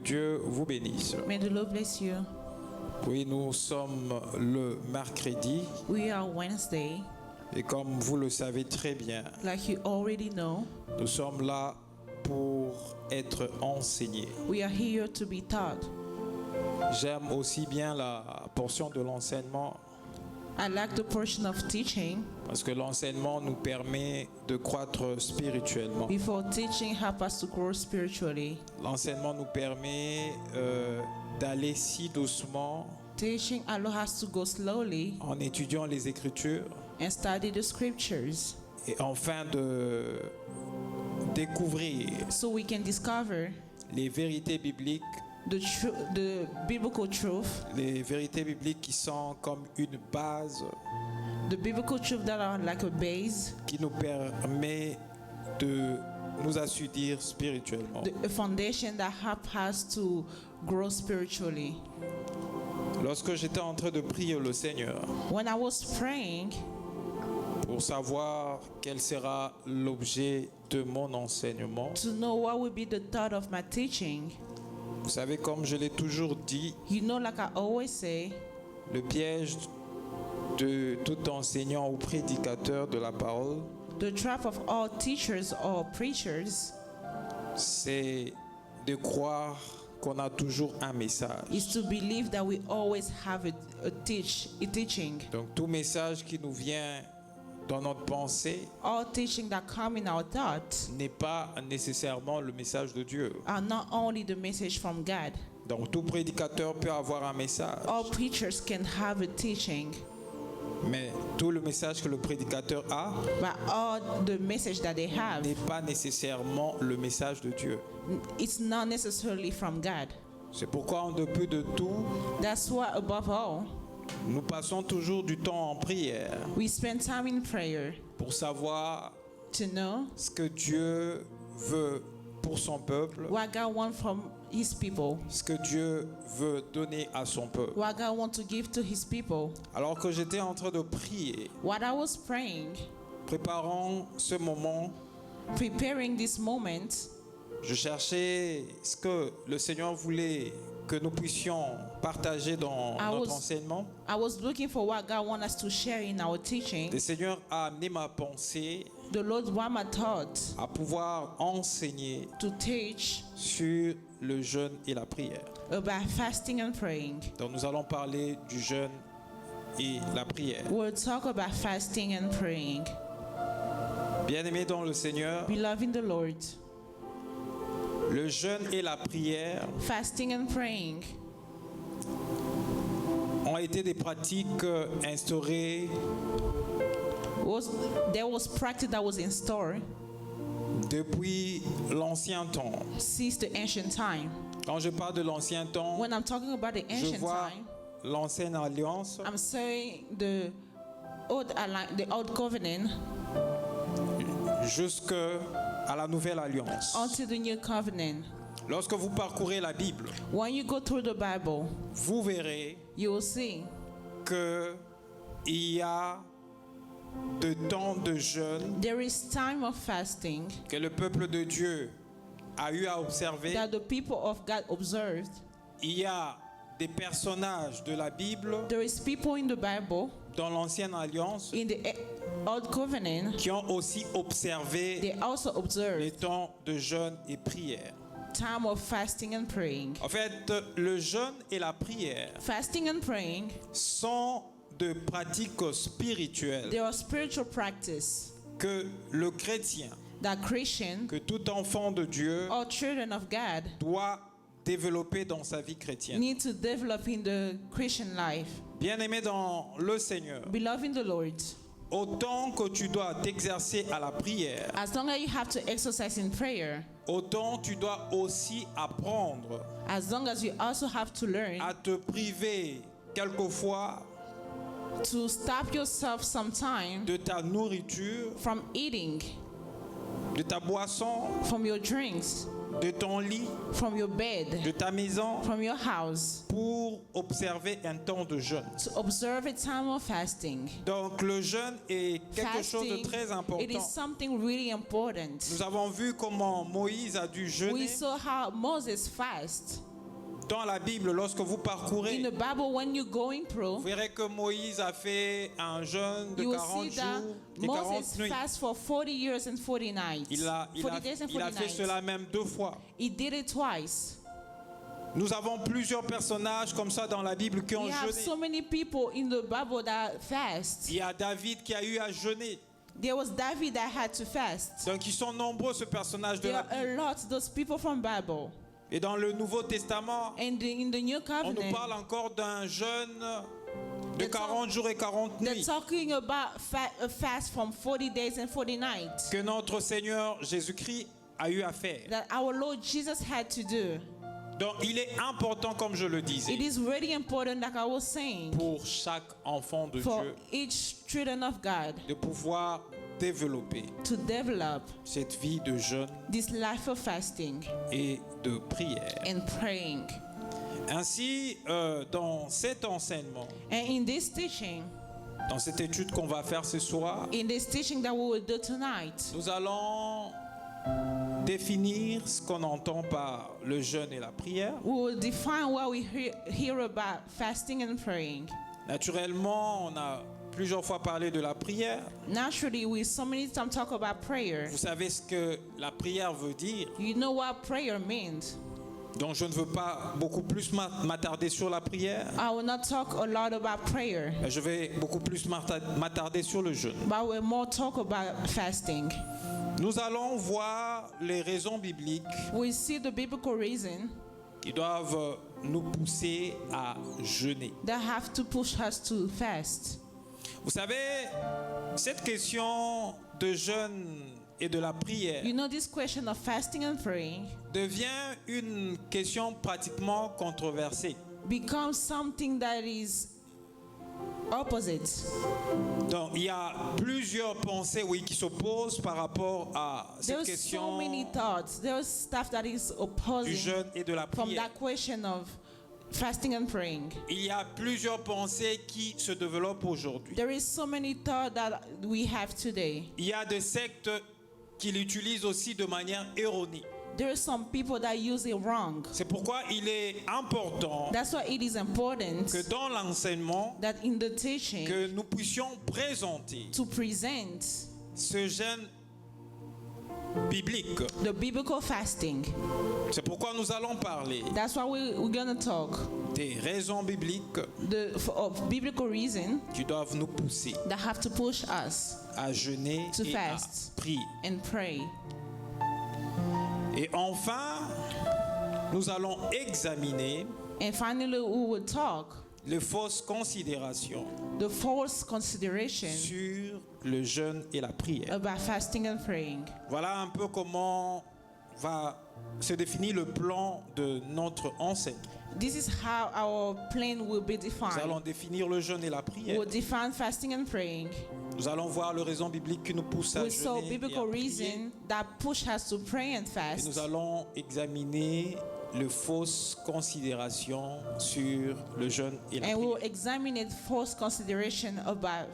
Dieu vous bénisse. May the Lord bless you. Oui, nous sommes le mercredi We are Wednesday. et comme vous le savez très bien, Like you already know, nous sommes là pour être enseignés. we are here to be taught. J'aime aussi bien la portion de l'enseignement I like the portion of teaching. parce que l'enseignement nous permet de croître spirituellement. Before teaching help us to grow spiritually. L'enseignement nous permet d'aller si doucement Teaching allows us to go slowly en étudiant les Écritures and study the scriptures et enfin de découvrir so we can discover les vérités bibliques, the biblical truth, les vérités bibliques qui sont comme une base the biblical truth that are like a base, qui nous permet de nous assudir spirituellement. a foundation that help us to grow spiritually. Lorsque j'étais en train de prier le Seigneur When I was praying pour savoir quel sera l'objet de mon enseignement, to know what would be the thought of my teaching, vous savez, comme je l'ai toujours dit, you know, like I always say, le piège de tout enseignant ou prédicateur de la parole, the trap of all teachers or preachers c'est de croire qu'on a toujours un message. is to believe that we always have a teaching. Donc tout message qui nous vient dans notre pensée All teaching that come in our thoughts n'est pas nécessairement le message de Dieu. are not only the message from God. Donc tout prédicateur peut avoir un message, All preachers can have a teaching, mais tout le message que le prédicateur a but all the message that they have, n'est pas nécessairement le message de Dieu. it's not necessarily from God. C'est pourquoi en dépit de tout, That's why above all, nous passons toujours du temps en prière we spend time in prayer pour savoir to know ce que Dieu veut pour son peuple, what God wants from His people, ce que Dieu veut donner à son peuple. what God wants to give to His people. Alors que j'étais en train de prier, What I was praying, préparant ce moment, preparing this moment, je cherchais ce que le Seigneur voulait que nous puissions partager dans notre enseignement. I was looking for what God wants us to share in our teaching. Le Seigneur a amené ma pensée The Lord wants my thoughts à pouvoir enseigner to teach sur le jeûne et la prière. about fasting and praying. Donc nous allons parler du jeûne et la prière. We'll talk about fasting and praying. Bien-aimés dans le Seigneur, Beloved in the Lord, le jeûne et la prière fasting and praying ont été des pratiques instaurées there was practice that was in store depuis l'ancien temps. since the ancient time. Quand je parle de l'ancien temps, When I'm talking about the je ancient vois time, l'ancienne alliance I'm saying the old covenant jusqu'à la nouvelle alliance. unto the new covenant. Lorsque vous parcourez la Bible, When you go through the Bible, vous verrez you will see que il y a de temps de jeûne there is time of fasting que le peuple de Dieu a eu à observer. that the people of God observed. Il y a des personnages de la Bible There is people in the Bible, dans l'ancienne alliance in the old covenant, qui ont aussi observé they also les observed temps de jeûne et prière. time of fasting and praying. En fait, le jeûne et la prière Fasting and praying, sont de pratiques spirituelles they are spiritual practice que le chrétien, that Christian que tout enfant de Dieu or children of God doit développer dans sa vie chrétienne. need to develop in the Christian life. Bien-aimé dans le Seigneur, Beloved in the Lord, autant que tu dois t'exercer à la prière, as long as you have to exercise in prayer, autant tu dois aussi apprendre as long as you also have to learn à te priver quelquefois to stop yourself sometime de ta nourriture, from eating, de ta boisson, from your drinks, de ton lit, from your bed, de ta maison from your house, pour observer un temps de jeûne. to observe a time of fasting. Donc le jeûne est quelque chose de Fasting, très it important. is something really important. Nous avons vu comment Moïse a dû We jeûner saw how Moses fasted Dans la Bible, lorsque vous In parcourez, the Bible, when you're going vous through, verrez que Moïse a fait un jeûne de you will 40 see that jours et 40 Moses nuits. fasted for 40 years and 40 nights. 40 days and Il a 40 fait nights. cela même 2 fois. He did it twice. Nous avons plusieurs personnages comme ça dans la Bible qui ont We have jeûné. so many people in the Bible that fast. Il y a David qui a eu à jeûner. There was David that had to fast. Donc ils sont nombreux ce personnage de There la are Bible. a lot, those people from Bible. Et dans le Nouveau Testament, And in the New on nous Covenant, parle encore d'un jeûne de They're 40 jours et 40 they're nuits talking about a fast from 40 days and 40 nights que notre Seigneur Jésus-Christ a eu à faire. that our Lord Jesus had to do. Donc il est important, comme je le It disais, is really important, like I was saying, pour chaque enfant de for Dieu each children of God de pouvoir développer to develop cette vie de jeûne this life of fasting et de prière. and praying. Ainsi, dans cet enseignement, And in this teaching, dans cette étude qu'on va faire ce soir, in this teaching that we will do tonight, nous allons définir ce qu'on entend par le jeûne et la prière. we will define what we hear about fasting and praying. Naturellement, on a plusieurs fois parlé de la prière. Naturally, we so many times talk about prayer. Vous savez ce que la prière veut dire. You know what prayer means. Donc je ne veux pas beaucoup plus m'attarder sur la prière. I will not talk a lot about prayer, Mais je vais beaucoup plus m'attarder sur le jeûne. but we'll more talk about fasting. Nous allons voir les raisons bibliques We see the biblical reason qui doivent nous pousser à jeûner. that have to push us to fast. Vous savez, cette question de jeûne et de la prière You know, this question of fasting and praying devient une question pratiquement controversée. becomes something that is opposite. Donc il y a plusieurs pensées, oui, qui s'opposent par rapport à cette There's so question many thoughts. There's stuff that is du opposing jeûne et de la from prière. that question of fasting and praying. Il y a plusieurs pensées qui se développent aujourd'hui. There is so many thoughts that we have today. Il y a des sectes qui l'utilisent aussi de manière erronée. There are some people that use it wrong. C'est pourquoi il est important That's why it is important que dans l'enseignement, that in the teaching que nous puissions présenter to present ce jeûne biblique. the biblical fasting. C'est pourquoi nous allons parler That's why we're going to talk des raisons bibliques of biblical reason qui doivent nous pousser that have to push us à jeûner To et à fast. prier. and pray. Et enfin, nous allons examiner And finally, we will talk les fausses considérations the false consideration sur le jeûne et la prière. about fasting and praying. Voilà un peu comment va se définir le plan de notre enseignement. This is how our plan will be Nous allons defined. définir le jeûne et la prière. We'll define fasting and praying. Nous allons voir les raisons bibliques qui nous poussent à We saw jeûner et à biblical prier. reason that push us to pray and Et fast. nous allons examiner les fausses considérations sur le jeûne et la And we'll prière. examine it false consideration about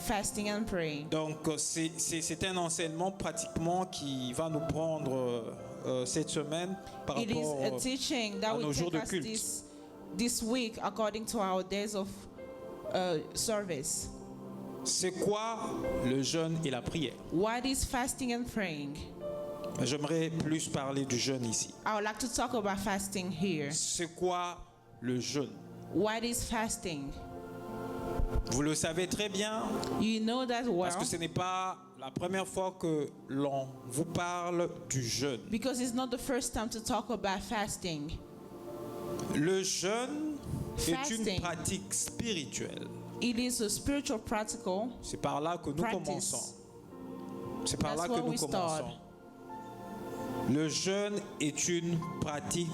fasting and praying. Donc c'est un enseignement pratiquement qui va nous prendre cette semaine par It is rapport a teaching that à nos will jours take de us culte. this week according to our days of service. C'est quoi le jeûne et la prière? What is fasting and praying? J'aimerais plus parler du jeûne ici. I would like to talk about fasting here. C'est quoi le jeûne? What is fasting? Vous le savez très bien You know that parce que well ce n'est pas la première fois que l'on vous parle du jeûne. because it's not the first time to talk about fasting. Le jeûne est une Fasting. pratique spirituelle. It is a spiritual practical. C'est par là que nous Practice. commençons. C'est par That's là que where nous we start. commençons. Le jeûne est une pratique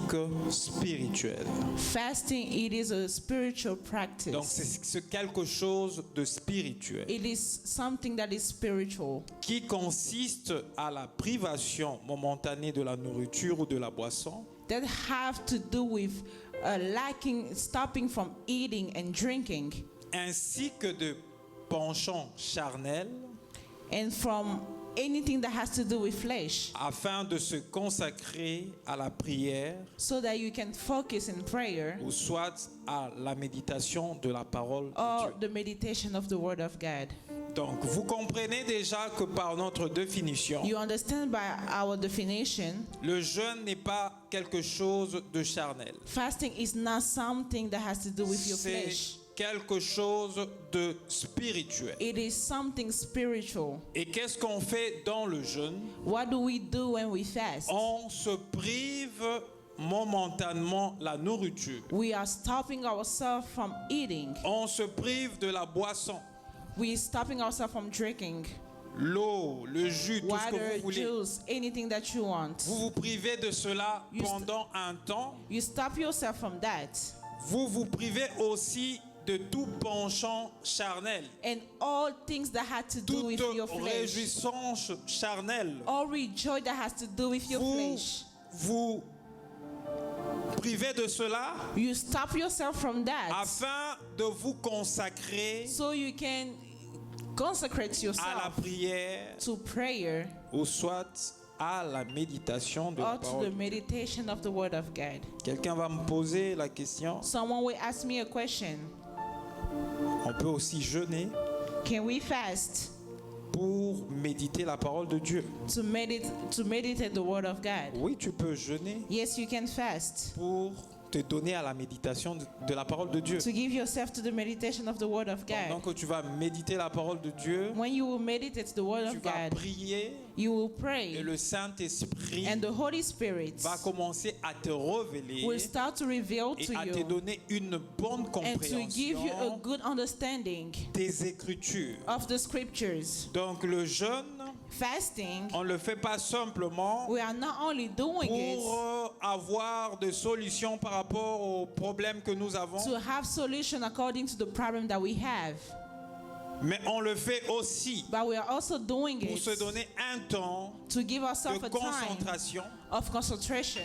spirituelle. Fasting, it is a spiritual practice. Donc c'est quelque chose de spirituel It is something that is spiritual qui consiste à la privation momentanée de la nourriture ou de la boisson that have to do with stopping from eating and drinking, ainsi que de penchants charnels and from anything that has to do with flesh, afin de se consacrer à la prière so that you can focus in prayer ou soit à la méditation de la parole de or Dieu. the meditation of the Word of God. Donc, vous comprenez déjà que par notre définition, You understand by our definition, le jeûne n'est pas quelque chose de charnel. fasting is not something that has to do with your C'est flesh. quelque chose de spirituel. It is something spiritual. Et qu'est-ce qu'on fait dans le jeûne? What do we do when we fast? On se prive momentanément la nourriture. We are stopping ourselves from eating. On se prive de la boisson, We are stopping ourselves from drinking l'eau, le jus, tout ce que water, vous voulez. juice, anything that you want. Vous vous privez de cela You st- pendant un temps. You stop yourself from that. Vous vous privez aussi de tout penchant charnel, And all things that had to do with toute your flesh. réjouissance charnelle. All rejoice that has to do with your Vous flesh. vous privez de cela You stop yourself from that afin de vous consacrer so you can consecrate à la yourself prière to prayer ou soit à la méditation de la or to the parole. meditation of the Word of God. Quelqu'un va me poser la question, Someone will ask me a question. on peut aussi jeûner Can we fast pour méditer la parole de Dieu? to meditate the Word of God? Oui, tu peux jeûner Yes, you can fast pour te donner à la méditation de la parole de Dieu. to give yourself to the meditation of the Word of Pendant God. que tu vas méditer la parole de Dieu, When you will meditate the Word tu of vas God, prier you will et pray, le Saint-Esprit and the Holy Spirit va commencer à te révéler will start to reveal et to à te you donner une bonne and to give you a compréhension good understanding des Écritures. of the Scriptures. Donc le jeûne, Fasting, on ne le fait pas simplement we are not only doing it pour avoir des solutions par rapport aux problèmes que nous avons, to have solution according to the problem that we have, mais on le fait aussi but we are also doing pour it se donner un temps to give ourselves de a time concentration of concentration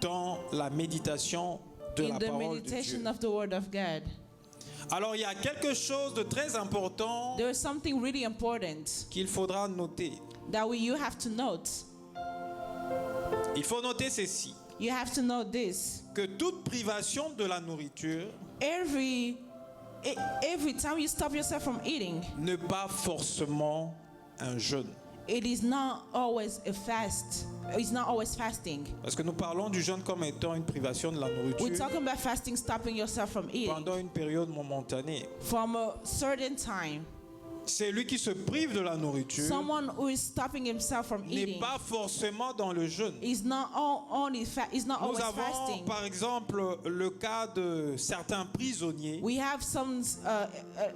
dans la méditation de in la the parole de Dieu. meditation of the Word of God. Alors il y a quelque chose de très important There is something really important qu'il faudra noter. that you have to note. Il faut noter ceci, You have to know this. que toute privation de la nourriture Every time you stop yourself from eating, n'est pas forcément un jeûne. it is not always a fast. It's not always fasting. Parce que nous parlons du jeûne comme étant une privation de la We're nourriture talking about fasting, stopping yourself from eating pendant une période momentanée. from a certain time. C'est lui qui se prive de la nourriture Someone who is stopping himself from n'est eating pas forcément dans le jeûne. is not is not Nous always avons fasting. par exemple le cas de certains prisonniers We have some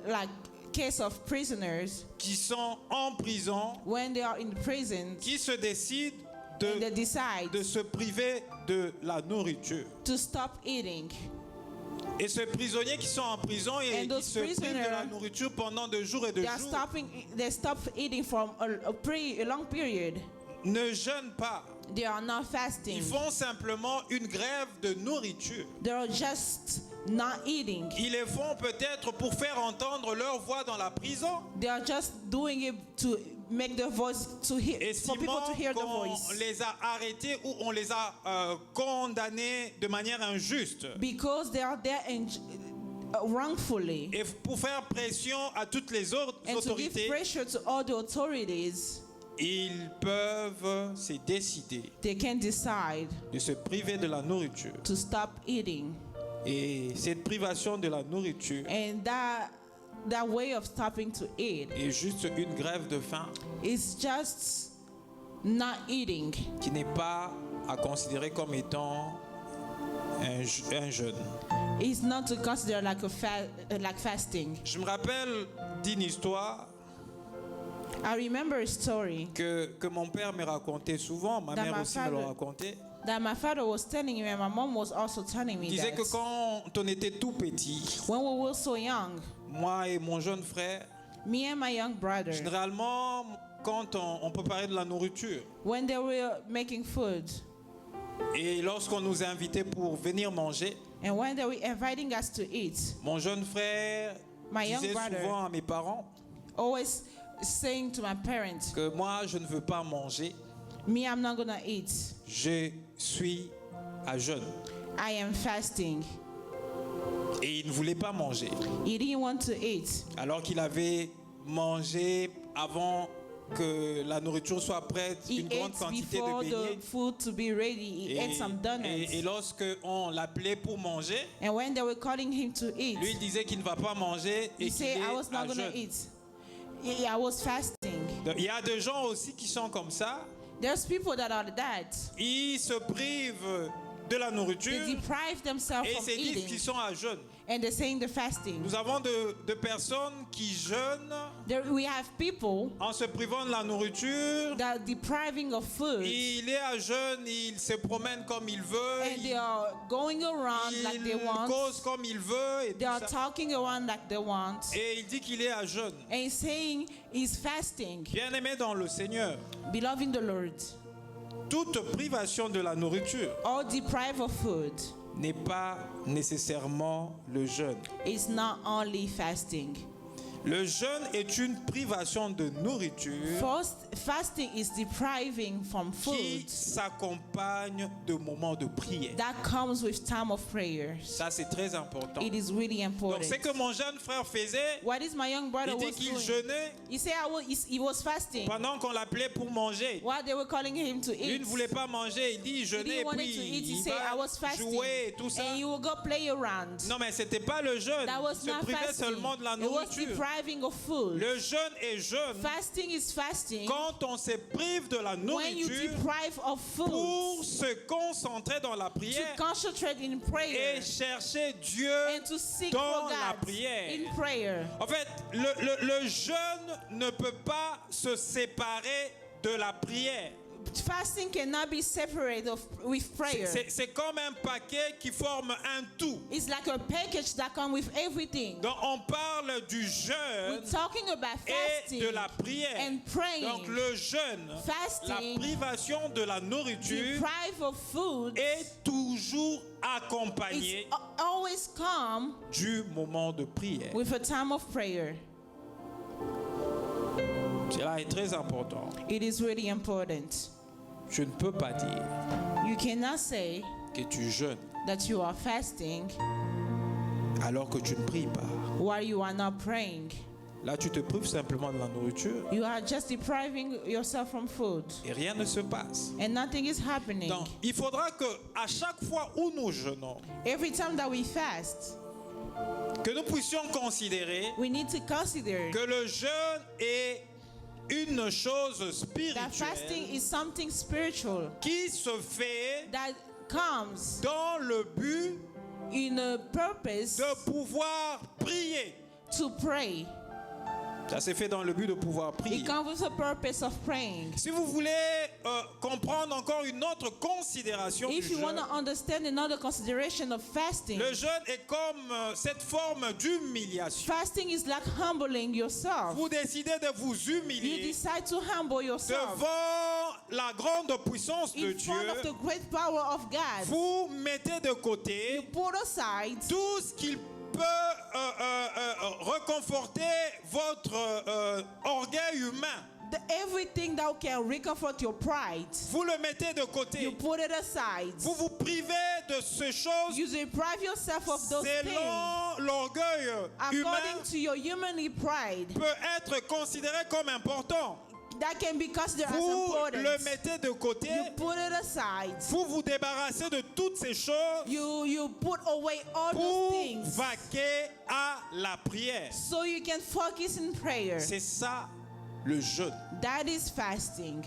like case of prisoners qui sont en prison, when they are in prison qui se décident and they decide de se priver de la nourriture. to stop eating. Et ces prisonniers qui sont en prison et And qui those se privent de la prisoners, nourriture pendant de jours et de jours They stop eating from a long period. ne jeûnent pas. They are not fasting. Ils font simplement une grève de nourriture. They are just not eating. Ils le font peut-être pour faire entendre leur voix dans la prison. They are just doing it to make the voice to hear, for people Estimant to hear the qu'on voice. les a arrêtés ou on les a condamnés de manière injuste. Because they are there wrongfully. Et pour faire pression à toutes les autres And to give autorités, pressure to all the authorities, ils peuvent se décider they can decide de se priver de la nourriture. to stop eating. Et cette privation de la nourriture And that way of stopping to eat est juste une grève de faim is just not eating. qui n'est pas à considérer comme étant un jeûne. It's not to consider like like fasting. Je me rappelle d'une histoire I remember a story que mon père me racontait souvent, ma That mère my aussi me le father- racontait. that my father was telling me and my mom was also telling me Il disait que that quand on était tout petit, when we were so young, moi et mon jeune frère, me and my young brother, généralement, quand on préparait de la nourriture, when they were making food et lorsqu'on nous invitait pour venir manger, and when they were inviting us to eat, mon jeune frère My young disait brother souvent à mes parents, always saying to my parents, que moi, je ne veux pas manger. me, I'm not gonna eat. Je suis à jeûne. I am fasting. Et il ne voulait pas manger. He didn't want to eat. Alors qu'il avait mangé avant que la nourriture soit prête, He une grande ate quantité de before beignets. the food to be ready. He ate some donuts. Et lorsque on l'appelait pour manger, And when they were calling him to eat, lui il disait qu'il ne va pas manger et he qu'il said, est I was à not gonna jeûne. eat. I was fasting. Donc, il y a des gens aussi qui sont comme ça. There's people that are that. Ils se privent de la They nourriture deprive themselves et from se disent eating. qu'ils sont à jeûne. And they're saying they're fasting. Nous avons de personnes qui jeûnent We have people en se privant de la nourriture. that are depriving of food. Il est à jeûne, il se promène comme il veut, And they are going around like they il want. cause comme il veut et They tout are ça. talking around like they want. Et il dit qu'il est à jeûne. And he's saying he's fasting. Bien-aimé dans le Seigneur, Beloved in the Lord, toute privation de la nourriture all deprived of food n'est pas nécessairement le jeûne. is not only fasting. Le jeûne est une privation de nourriture First, fasting is depriving from qui food s'accompagne de moments de prière. that comes with time of prayer. Ça, c'est très important. It is really Donc, important. ce que mon jeune frère faisait, What is my young brother il dit was qu'il doing? jeûnait He said he was fasting pendant qu'on l'appelait pour manger. while they were calling him to Lui eat. ne voulait pas manger, il dit il He jeûnait didn't et want puis to eat. He il said, I was va fasting. jouer et tout ça. And he will go play around. Non mais c'était pas le jeûne, That il was se not privait fasting. seulement de la It was nourriture. depriving of food. Le jeûne est jeûne Fasting is fasting quand on se prive de la when you nourriture deprive of pour food se concentrer dans la to prière concentrate in prayer et chercher Dieu and to seek dans for la God prière. in prayer. En fait, le jeûne ne peut pas se séparer de la prière. Fasting cannot be separated with prayer. C'est comme un paquet qui forme un tout. It's like a package that comes with everything. Donc on parle du jeûne We're talking about et fasting de la prière. and praying. Donc le jeûne, Fasting, la privation de la nourriture deprive of food, est toujours accompagné it's always come du moment de prière. with a time of prayer. Cela est très important. It is really important. Je ne peux pas dire You cannot say que tu jeûnes that you are fasting alors que tu ne pries pas. while you are not praying. Là, tu te prives simplement de la nourriture You are just depriving yourself from food et rien ne se passe. and nothing is happening. Donc, il faudra que à chaque fois où nous jeûnons, Every time that we fast, que nous puissions considérer we need to consider que le jeûne est une chose that fasting spirituelle is something spiritual qui se fait that comes dans le but in a purpose de pouvoir prier. to pray. Ça s'est fait dans le but de pouvoir prier. It comes with a purpose of praying. Si vous voulez comprendre encore une autre considération du If you want jeûne, to understand another consideration of fasting, le jeûne est comme cette forme d'humiliation. fasting is like humbling yourself. Vous décidez de vous You humilier decide to humble yourself devant la grande puissance de in front of the Dieu. great power of God. Vous mettez de côté Put aside tout ce qu'il peut reconforter votre orgueil humain. everything that can reconfort your pride. Vous le mettez de You côté. put it aside. Vous vous privez de ces choses You deprive yourself of those things selon l'orgueil humain according to your humanly pride peut être considéré comme important. that can be considered as Vous important. le mettez de côté. You put it aside. Vous vous débarrassez de toutes ces choses You put away all those pour things vaquer à la prière. so you can focus in prayer. C'est ça le jeûne. That is fasting.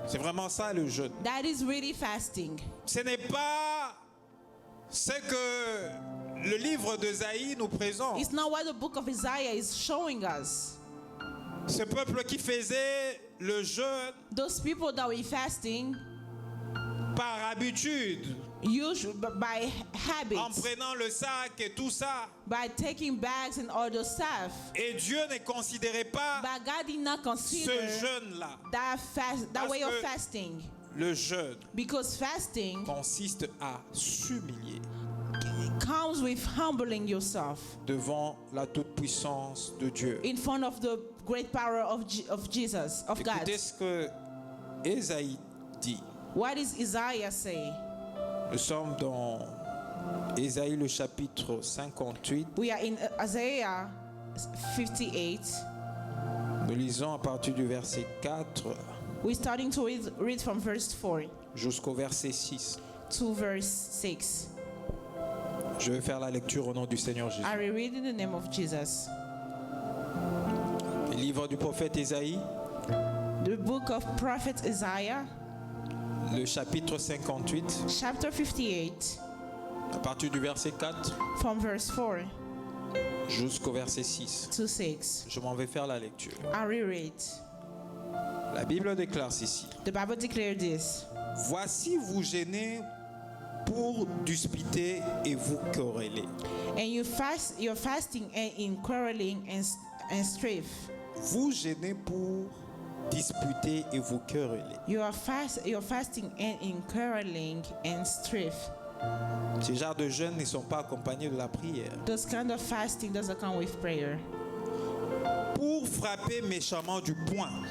C'est vraiment ça le jeûne. That is really fasting. Ce n'est pas ce que le livre d'Ésaïe nous présente. It's not what the book of Isaiah is showing us. Ce peuple qui faisait le jeûne Those people that were fasting par habitude, usually by en habits, prenant le sac et tout ça. by taking bags and all the stuff. Et Dieu ne considérait pas But God did not ce consider jeûne-là. that Parce way of que fasting, Le jeûne because fasting consiste à s'humilier. comes comes with humbling yourself devant la toute-puissance de Dieu. in front of the great power of Jesus, of God. Écoutez ce que Ésaïe dit. What does Isaiah say? Nous sommes dans Ésaïe le chapitre 58. We are in Isaiah 58. Nous lisons à partir du verset 4 We're starting to read from verse 4 jusqu'au verset 6. to verse 6. Je vais faire la lecture au nom du Seigneur Jésus. I will read in the name of Jesus. Le livre du prophète Ésaïe, The book of prophet Isaiah, le chapitre 58, chapter 58, à partir du verset 4 from verse 4 jusqu'au verset 6. to 6. Je m'en vais faire la lecture. I will read. La Bible déclare ceci. The Bible declares this. Voici vous gênez pour disputer et vous quereller. And you're fasting and in quarreling and strife. Vous gênez pour disputer et vous quereller. You're fasting and in quarreling and strife. Ces genres de jeûnes ne sont pas accompagnés de la prière. Those kind of fasting doesn't come with prayer. Pour frapper méchamment du poing.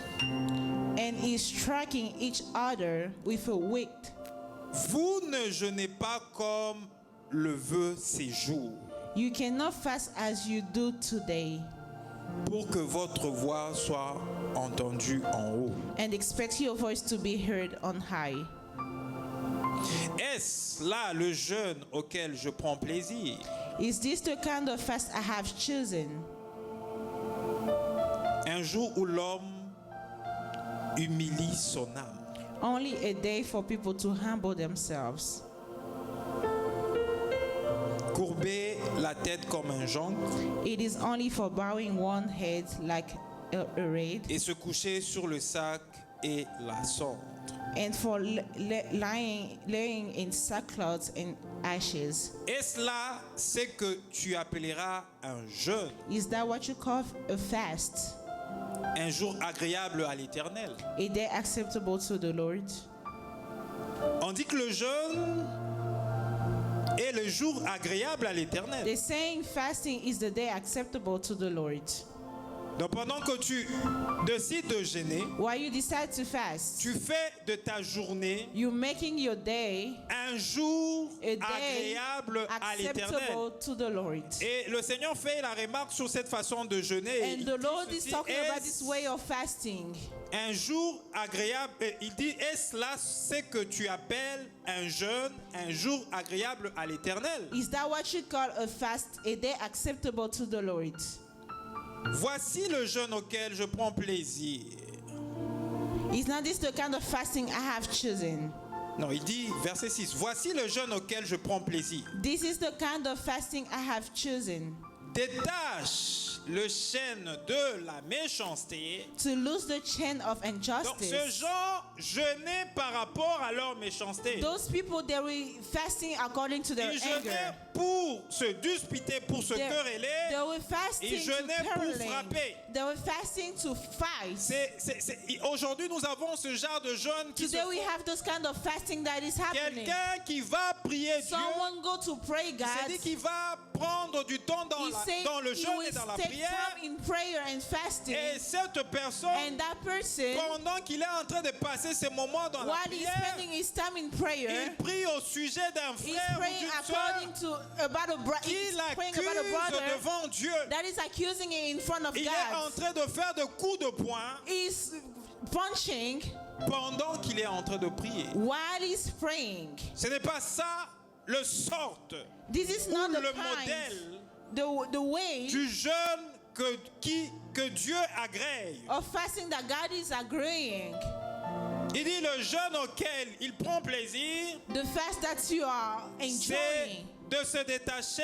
And is striking each other with a whip. Vous ne jeûnez pas comme le veut ces jours, You cannot fast as you do today pour que votre voix soit entendue en haut. and expect your voice to be heard on high. Est-ce là le jeûne auquel je prends plaisir? Is this the kind of fast I have chosen? Un jour où l'homme humilie son âme. Only a day for people to humble themselves. Courber la tête comme un jonc It is only for bowing one head like a reed et se coucher sur le sac et la cendre. and for laying in sackcloth and ashes. Est-ce là ce que tu appelleras un jeûne, Is that what you call a fast? un jour agréable à l'Éternel? A day acceptable to the Lord? On dit que le jeûne est le jour agréable à l'Éternel. The saying fasting is the day acceptable to the Lord. Donc pendant que tu décides de jeûner, While you decide to fast, tu fais de ta journée you're making your day un jour a day agréable à l'Éternel. acceptable to the Lord. Et le Seigneur fait la remarque sur cette façon de jeûner. Et And il the dit Lord is ceci, talking about est-ce this way of fasting. un jour agréable. Et il dit, est-ce là ce que tu appelles un jeûne, un jour agréable à l'Éternel? Is that what you call a fast, a day acceptable to the Lord? Voici le jeûne auquel je prends plaisir. Is not this the kind of fasting I have chosen? Non, il dit, verset 6, voici le jeûne auquel je prends plaisir. This is the kind of fasting I have chosen. Détache le chêne de la méchanceté. To lose the chain of Donc ce injustice. genre jeûnait par rapport à leur méchanceté. Those people, they were fasting according to their Ils jeûnaient anger. pour se disputer, pour se They quereller. were fasting Ils to jeûnaient pour quarreling. frapper. They were fasting to fight. Aujourd'hui, nous avons ce genre de jeûne qui se Today we font. have this kind of fasting that is happening. Quelqu'un qui va prier Dieu, Someone go to pray God. c'est-à-dire qu'il va prendre du temps dans, He said dans le he jeûne will et dans la take prière. time in prayer and fasting. Et cette personne, And that person, pendant qu'il est en train de passer ces moments dans la while he's prière, spending his time in prayer, il prie au sujet d'un he's frère ou praying d'une according sœur to about a brother. qui He's praying about a l'accuse brother devant Dieu. that is accusing him in front of Il est en God. train de faire des coups de poing He's punching pendant qu'il est en train de prier. while he's praying. Ce n'est pas ça le sorte This is ou not the le kind, modèle the way du jeûne que Dieu agrée. of fasting that God is agreeing. Il dit le jeûne auquel il prend plaisir, The fast that you are c'est enjoying de se détacher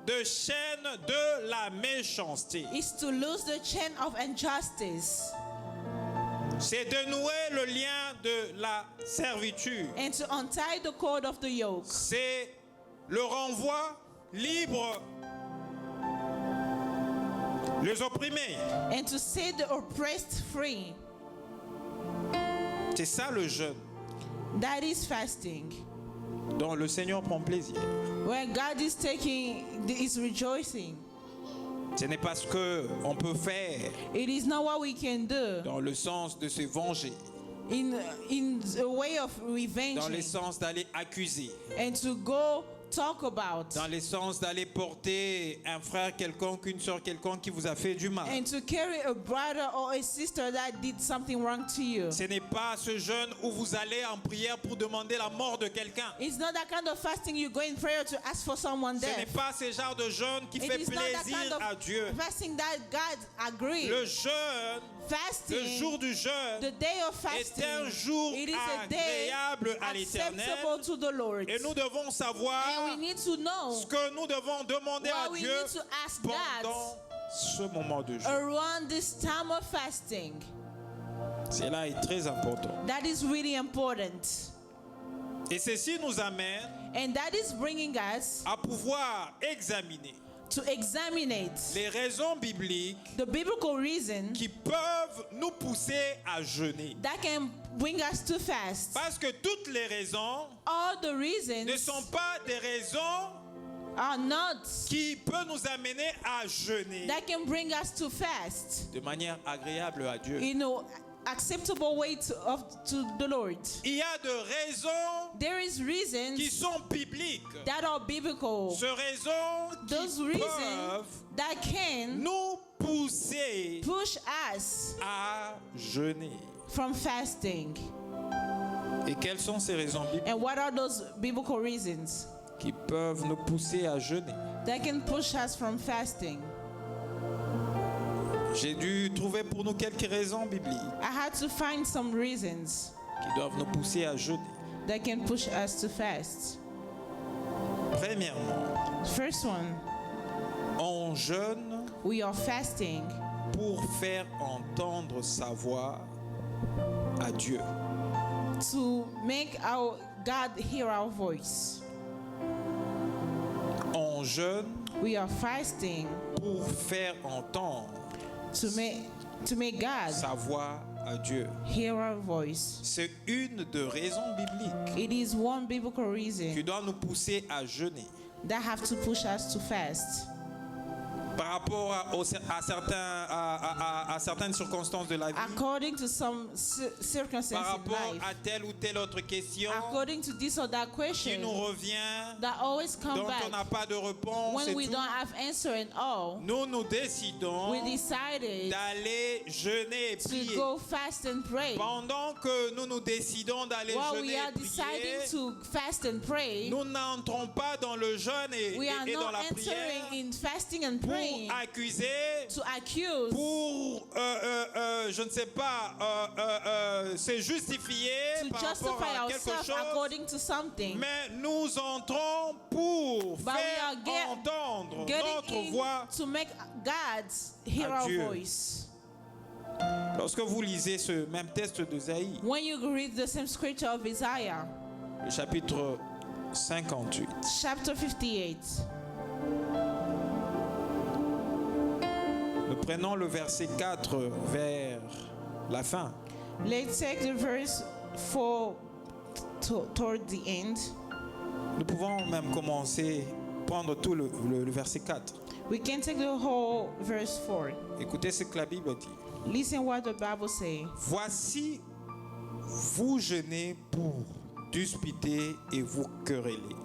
de chaîne de la méchanceté. is to lose the chain of injustice C'est de nouer le lien de la servitude. and to untie the cord of the yoke. C'est le renvoi libre les opprimés. And to set the oppressed free. C'est ça le jeûne. That is fasting. dont le Seigneur prend plaisir. When God is rejoicing. Ce n'est pas ce qu'on peut faire It is not what we can do dans le sens de se venger, in a way of dans le revenge sens d'aller accuser, and to go talk about dans le sens d'aller porter un frère quelconque, une soeur quelconque qui vous a fait du mal. and to carry a brother or a sister that did something wrong to you. Ce n'est pas ce jeûne où vous allez en prière pour demander la mort de quelqu'un. It's not that kind of fasting you go in prayer to ask for someone Ce n'est dead. pas ce genre de jeûne qui It fait is not that plaisir kind of à Dieu. fasting that God agrees. Le jeûne, le Fasting, jour du jeûne, the day of est fasting, un jour it is a day agréable à l'Éternel. acceptable to the Lord. Et nous devons savoir And we need to know ce que nous devons demander à what we Dieu need to ask God pendant ce moment de jeûne. around this time of fasting. Cela est très important. That is really important. Et ceci nous amène And that is bringing us à pouvoir examiner to examine les raisons bibliques the biblical reason qui peuvent nous pousser à jeûner. that can bring us to fast. Parce que toutes les raisons All the ne reasons sont pas des raisons are not qui peuvent nous amener à jeûner that can bring us to fast de manière agréable à Dieu. in an acceptable way to the Lord. Il y a de raisons There is qui reasons sont bibliques. that are biblical. Ce raisons Those qui reasons peuvent that can nous pousser push us à jeûner. from fasting. Et quelles sont ces raisons bibliques And what are those biblical reasons qui peuvent nous pousser à jeûner? that can push us from fasting? J'ai dû trouver pour nous quelques raisons bibliques I had to find some reasons qui doivent nous pousser à jeûner. that can push us to fast. Premièrement, First one, on jeûne we are fasting pour faire entendre sa voix à Dieu. to make our God hear our voice. On jeûne We are fasting pour faire entendre to make God sa voix à Dieu. hear our voice. C'est une des raisons bibliques It is one biblical reason qui doit nous pousser à jeûner. that have to push us to fast. Par rapport à certaines circonstances de la vie, According to some circumstances par in rapport life, à telle ou telle autre question according to this or that qui question nous revient, that always come dont on n'a back pas de réponse when et we tout, don't have answer and all, nous décidons we decided d'aller jeûner et to prier. go fast and pray. Pendant que nous décidons d'aller While jeûner we are et prier, deciding to fast and pray, nous n'entrons pas dans le jeûne we are et dans not la prière entering in fasting and pour praying accuser, to accuse, pour, je ne sais pas, se justifier to par rapport justify à quelque ourselves chose, according to something. mais nous entrons pour But we are faire entendre notre getting voix. in to make God hear à our Dieu. voice. Lorsque vous lisez ce même texte d'Ésaïe, When you read the same scripture of Isaiah, le chapitre 58, chapter 58, nous prenons le verset 4 vers la fin. let's take the verse 4 toward the end. Nous pouvons même commencer, prendre tout le verset 4. We can take the whole verse 4. Écoutez ce que la Bible dit. Listen what the Bible says. Voici, vous jeûnez pour disputer et vous quereller,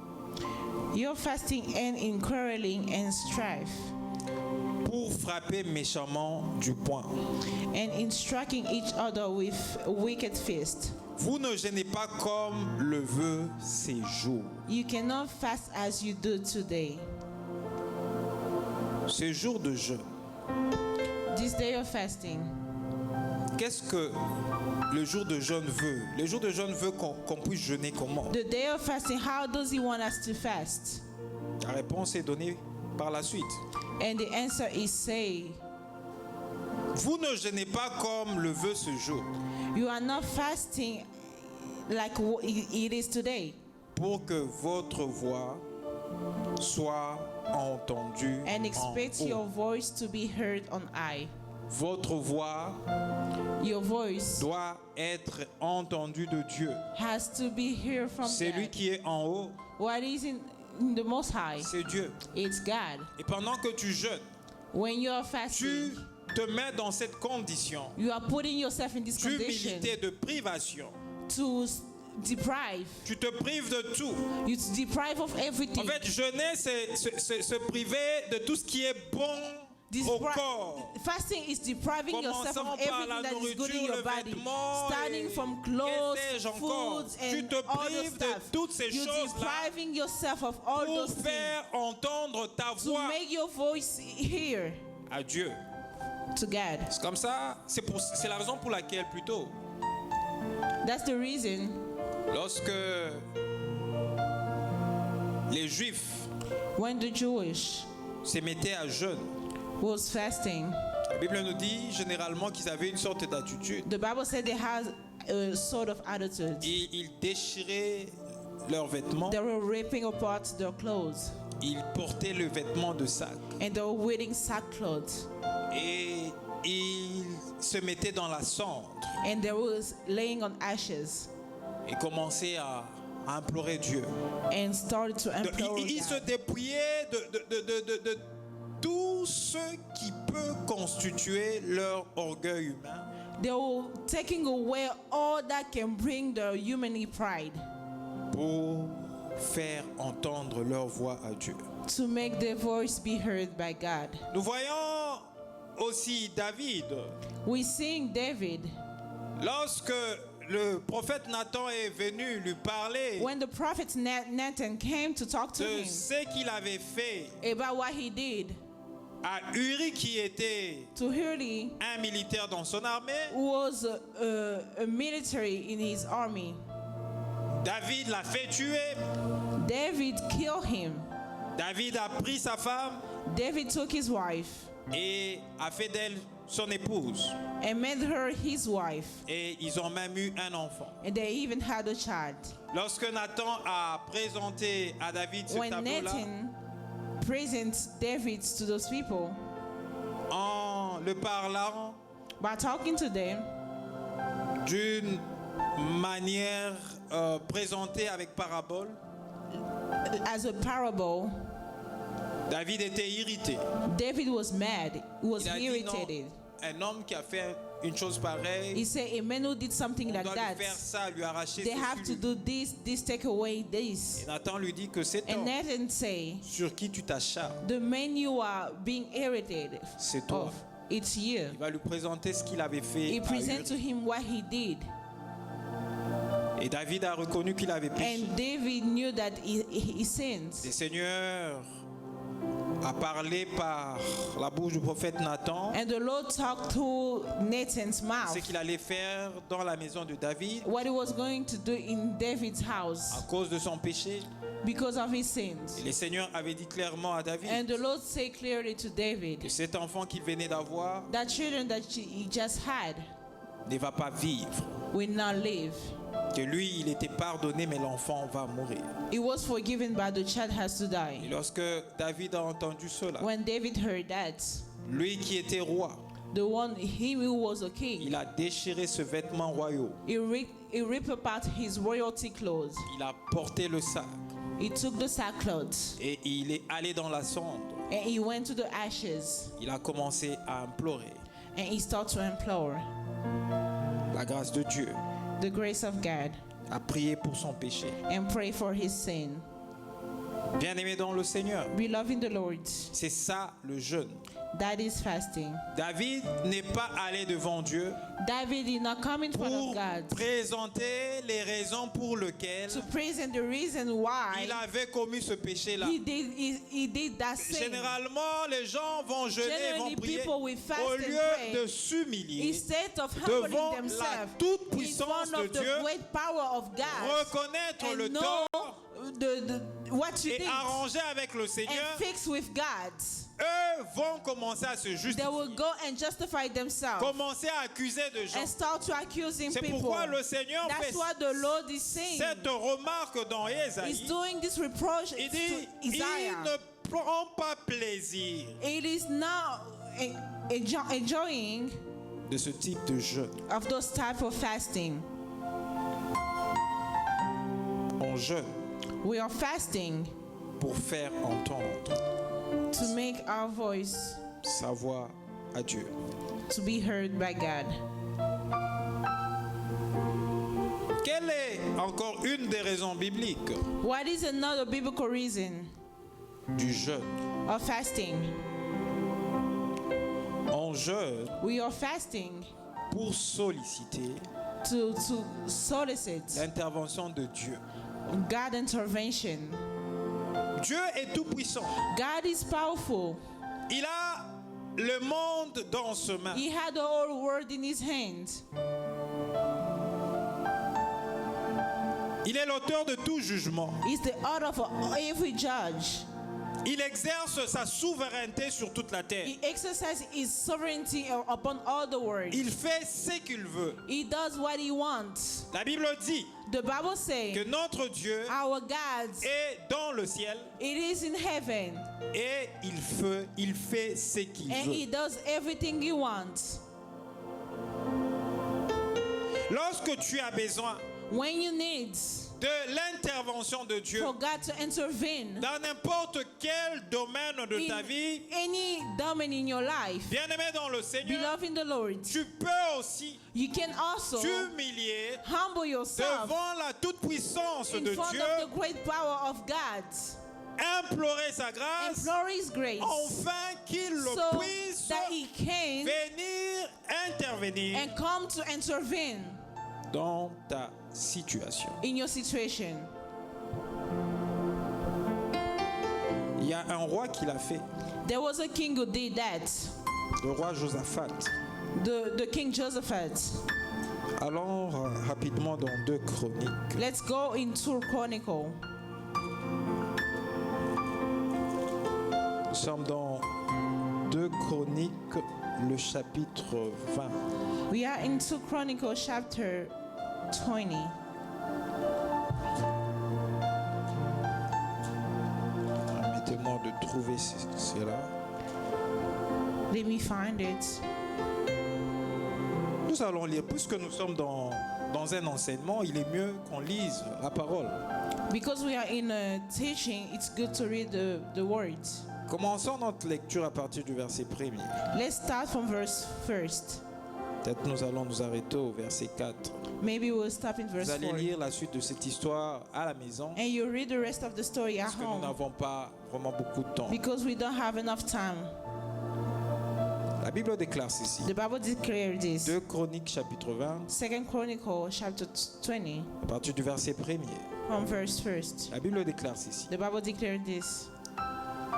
Your fasting end in quarreling and strife, pour frapper méchamment du poing. and in striking each other with a wicked fist. Vous ne jeûnez pas comme le veut ces jours. You cannot fast as you do today. Ce jour de jeûne, This day of fasting, qu'est-ce que le jour de jeûne veut? Le jour de jeûne veut qu'on puisse jeûner comment? the day of fasting, how does he want us to fast? La réponse est donnée par la suite. And the answer is say, Vous ne jeûnez pas comme le veut ce jour, you are not fasting like it is today, pour que votre voix soit entendue and en expect haut. your voice to be heard on high. votre voix Your voice doit être entendue de Dieu. has to be heard from C'est lui God. qui est en haut, What is in the Most High? c'est Dieu. It's God. Et pendant que tu jeûnes, When you are tu fasting, te mets dans cette condition you are putting yourself in this condition d'humilité, de privation. to deprive. Tu te prives de tout. You deprive of En everything. fait, jeûner, c'est se priver de tout ce qui est bon au corps. Fasting is depriving yourself Commençons of par la everything that is good in nourriture, your le body. vêtement Starting et from clothes, qu'est-ce encore. foods, Tu and te all those prives de stuff. toutes ces You're choses-là depriving yourself of all pour those things faire entendre ta to voix make your voice hear à Dieu. to God. C'est comme ça, c'est la raison pour laquelle plutôt, That's the reason lorsque les Juifs when the Jewish se mettaient à jeûne, was fasting, la Bible nous dit généralement qu'ils avaient une sorte d'attitude. the Bible said they had a sort of attitude. Ils déchiraient leurs vêtements, They were ripping apart their clothes ils portaient le vêtement de sac and they were wearing sackcloth et ils se mettaient dans la cendre and they was laying on ashes et commençaient à implorer Dieu. and started to implore Ils se God. dépouillaient de tout ce qui peut constituer leur orgueil humain They were taking away all that can bring their human pride pour faire entendre leur voix à Dieu. to make their voice be heard by God. Nous voyons aussi David. We sing David. Lorsque le prophète Nathan est venu lui parler When the prophet Nathan came to talk to de him ce qu'il avait fait about what he did à Uri qui était to Hurley, un militaire dans son armée, who was a military in his army, David l'a fait tuer. David killed him. David a pris sa femme David took his wife et a fait d'elle son épouse. and made her his wife, Et ils ont même eu un enfant. and they even had a child. Lorsque Nathan a présenté à David ce When tableau-là, Nathan presents David to those people, en le parlant by talking to them d'une manière présentée avec parabole, as a parable, David était irrité. David was mad. He was Il a dit non, irritated. un homme qui a fait une chose pareille, He said, a man who did something on like doit that, lui faire ça, lui arracher they ses have to cellules. do this, take away this. Et Nathan lui dit que cet And homme Nathan say, sur qui tu t'acharnes, the man you are being irritated c'est toi. of, it's you. Il va lui présenter ce qu'il avait fait. He à present to Uri. him what he did. Et David a reconnu qu'il avait péché. And David knew that he sinned. Le Seigneur a parlé par la bouche du prophète Nathan And the Lord talked to Nathan's ce mouth qu'il allait faire dans la maison de David what he was going to do in David's à house cause de son péché. because of his sins. Et le Seigneur avait dit clairement à David And the Lord said clearly to que David, cet enfant qu'il venait d'avoir that children that he just had ne va pas vivre. will not live. Que lui, il était pardonné, mais l'enfant va mourir. He was forgiven, but the child has to Et die. lorsque David a entendu cela, When David heard that, lui qui était roi, him who was a king, il a déchiré ce vêtement royal. he ripped apart his royalty clothes. Il a porté le sac He took the sackcloth et il est allé dans la cendre. and he went to the ashes Il a commencé à implorer and he started to implore la grâce de Dieu, the grace of God à prier pour son péché. and pray for his sin. Bien-aimé dans le Seigneur, Beloved in the Lord, c'est ça le jeûne. that is fasting. David n'est pas allé devant Dieu David did not come in front pour of God présenter les raisons pour lesquelles to present the reason why il avait commis ce péché-là. he did that sin. Généralement, les gens vont jeûner, Generally, vont prier people will fast au and lieu pray de s'humilier instead of humbling devant la themselves toute-puissance in front de of the Dieu, great power of God reconnaître le and know tort what you et did arranger avec le and Seigneur. fix with God. Eux vont commencer à se They justifier, will go and justify themselves commencer à accuser de gens. and start to accusing C'est people. pourquoi le Seigneur That's fait what the Lord is saying. cette remarque dans He's Ésaïe. doing this reproach Il to dit, il Isaiah. ne prend pas plaisir It is now enjoying de ce type de jeûne. of those type of fasting. On jeûne We are fasting pour faire entendre to make our voice sa voix à Dieu. to be heard by God. Quelle est encore une des raisons bibliques What is another biblical reason du jeûne? of fasting? On jeûne We are fasting pour solliciter to solicit l'intervention de Dieu. God intervention. Dieu est tout puissant. God is powerful. Il a le monde dans ses mains. He had the whole world in his hands. Il est l'auteur de tout jugement. He's the author of every judge. Il exerce sa souveraineté sur toute la terre. He exercises his sovereignty upon all the world. Il fait ce qu'il veut. He does what he wants. La Bible dit The Bible says que notre Dieu our God, est dans le ciel it is in heaven, et il fait ce qu'il and he veut. does everything he wants. Lorsque tu as besoin When you need de l'intervention de Dieu for God to intervene dans n'importe quel domaine de ta vie, in any domain in your life, bien-aimé dans le Seigneur, beloved in the Lord, tu peux aussi you can also t'humilier humble yourself devant la toute-puissance in de front Dieu, of the great power of God, implorer sa grâce, implore his grace, afin qu'il so puisse that he can venir intervenir and come to intervene dans ta situation. in your situation. Il y a un roi qui l'a fait, There was a king who did that, le roi Josaphat. the King Josaphat. Allons rapidement dans 2 Chroniques. Let's go into Chronicle. Nous sommes dans 2 Chroniques, le chapitre 20. We are into Chronicle chapter 20. Permettez-moi de trouver cela. Let me find it. Nous allons lire, puisque nous sommes dans un enseignement, il est mieux qu'on lise la parole. Because we are in a teaching, it's good to read the words. Commençons notre lecture à partir du verset 1er. Let's start from verse 1st. Peut-être nous allons nous arrêter au verset 4. Maybe we'll stop in verse Vous allez 4. lire la suite de cette histoire à la maison, And you read the rest of the story at parce que nous home. n'avons pas vraiment beaucoup de temps. Because we don't have enough time. La Bible déclare ceci. The Bible declares this. 2 Chroniques chapitre 20, Second Chronicle chapter 20 à partir du verset 1er. from verse 1st. La Bible déclare ceci. The Bible declares this.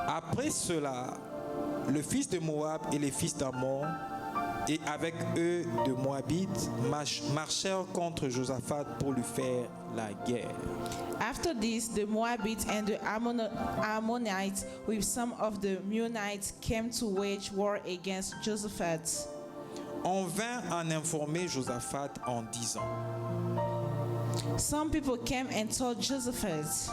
Après cela, le fils de Moab et les fils d'Ammon, et avec eux de Moabites, marchèrent contre Josaphat pour lui faire la guerre. After this, the Moabites and the Ammonites with some of the Meunites came to wage war against Josaphat. On vint en informer Josaphat en disant: Some people came and told Josaphat,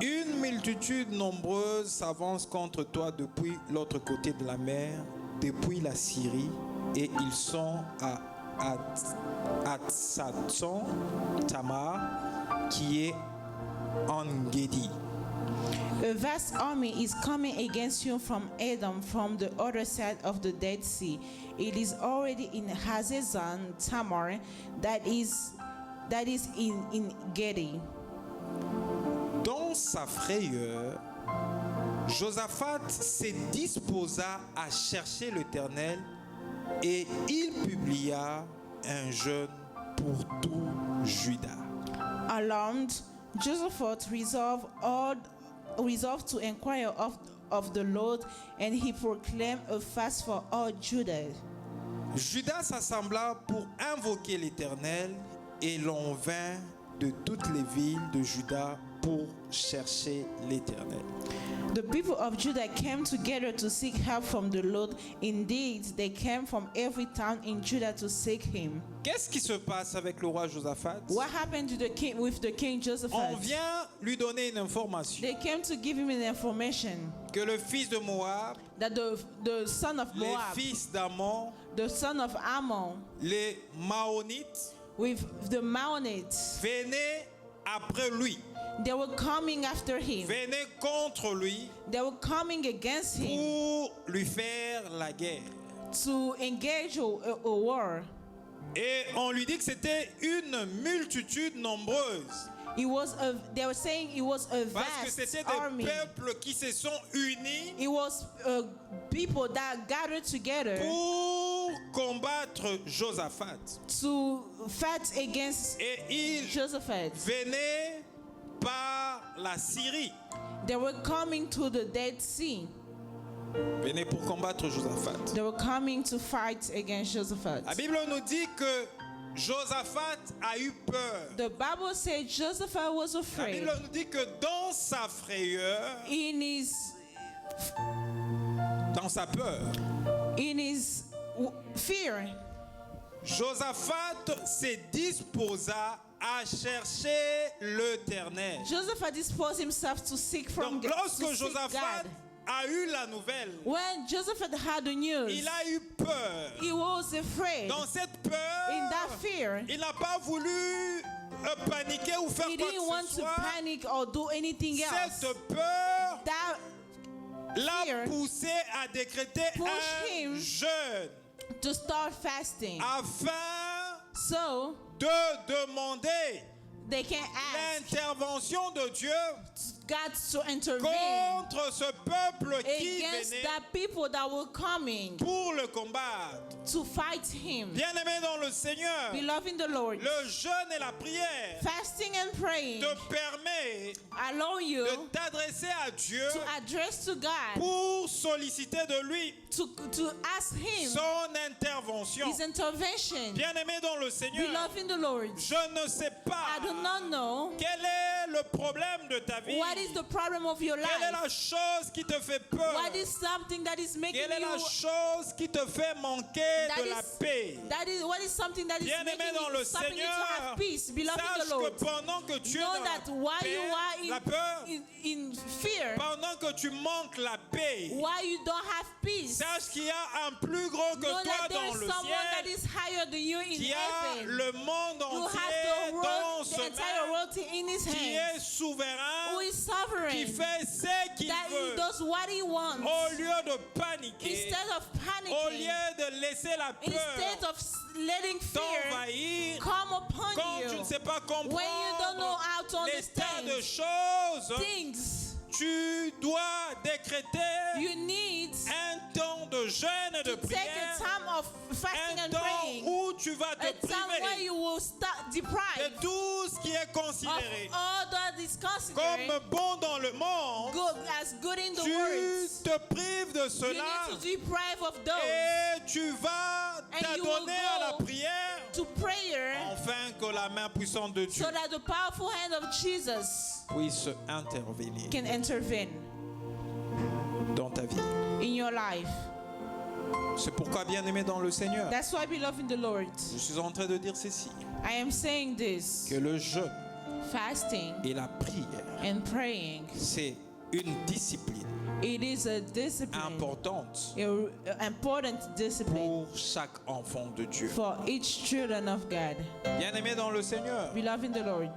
Une multitude nombreuse s'avance contre toi depuis l'autre côté de la mer, depuis la Syrie, et ils sont à Atsaton Tamar, qui est en Gedi. a vast army is coming against you from Edom, from the other side of the Dead Sea. It is already in Hazezon Tamar, that is in Gedi. Dans sa frayeur, Josaphat se disposa à chercher l'Éternel et il publia un jeûne pour tout Juda. Alarmed, Josaphat resolved to inquire of the Lord, and he proclaimed a fast for all Judah. Judas s'assembla pour invoquer l'Éternel et l'on vint de toutes les villes de Juda pour chercher l'Éternel. The people of Judah came together to seek help from the Lord. Indeed, they came from every town in Judah to seek him. Qu'est-ce qui se passe avec le roi Josaphat? What happened to the king with the king On Josaphat? vient lui donner une information They came to give him an information que le fils de Moab, that the son of les Moab, fils d'Ammon, the son of Ammon, les Maonites with the Maonites, venaient après lui, they were coming after him. venaient contre lui They were coming against him pour lui faire la guerre. to engage a war. Et on lui dit que c'était une multitude nombreuse. They were saying it was a Parce que vast c'était des army. peuples qui se sont unis It was people that gathered together pour combattre Josaphat. to fight against Et ils Josaphat. venaient par la Syrie. They were coming to the Dead Sea. Venaient pour combattre Josaphat. They were coming to fight against Josaphat. La Bible nous dit que Josaphat a eu peur. The Bible said Josaphat was La afraid. Bible nous dit que dans sa frayeur, In his dans sa peur, fear, Josaphat se disposa à chercher l'Éternel. Josaphat disposed himself to seek from Donc God. lorsque to seek Josaphat God. a eu la nouvelle, When Josaphat had the news, il a eu peur. he was afraid. Dans cette peur, In that fear, il n'a pas voulu paniquer ou faire he quoi didn't que want ce to soit. panic or do anything else. Cette peur That l'a fear poussé à décréter pushed un him jeûne to start fasting. afin So de demander they can ask l'intervention de Dieu God to intervene contre ce peuple qui against venait that people that were coming pour le combattre. to fight him. Bien-aimé dans le Seigneur, Beloved in the Lord, le jeûne et la prière fasting and praying te permet allow you de t'adresser à Dieu to address to God, pour solliciter de lui to ask him son intervention. his intervention. Bien-aimé dans le Seigneur, Beloved in the Lord, je ne sais pas I do not know quel est le problème de ta vie. what is the problem of your Quelle est life. la chose qui te fait peur? What is something that is making Quelle est la you chose qui te fait manquer de la paix? what is something that is Bien-aimé making dans you, le stopping you to Seigneur, have peace? Beloved in sache the Lord, que pendant que tu es know dans that la while paix, you la are peur, in fear, pendant que tu manques la paix, while you don't have peace, sache qu'il y a un plus grand que know toi that there dans is le someone that ciel is higher than you in qui a heaven, le monde who has entier the dans world, ses the entire mains, world in his qui hands, est souverain, who is qui sovereign, fait ce qu'il that he veut. does what he wants. Au lieu de paniquer, Instead of au panicking, lieu de laisser la instead peur of letting fear t'envahir, come upon quand tu ne you, sais pas when you don't know comprendre how to l'état understand de choses, things, tu dois décréter you need un temps de jeûne et de to take a prière, time of fasting un and temps praying, où tu vas te a time where priver you will start de deprived tout ce qui est of considéré all that is considered comme bon dans le monde. good as good in the Tu world. te prives de You cela need to deprive of those et tu vas And you will t'adonner à la go prière to prayer afin que la main puissante de Dieu so that the powerful hand of Jesus puisse intervenir can intervene dans ta vie. in your life. C'est pourquoi, bien-aimé dans le Seigneur, That's why, beloved in the Lord, je suis en train de dire ceci, I am saying this. que le jeûne Fasting et la prière, and praying, c'est une discipline it is a discipline, importante an important discipline pour chaque enfant de Dieu. for each children of God. Bien-aimé dans le Seigneur, Beloved in the Lord,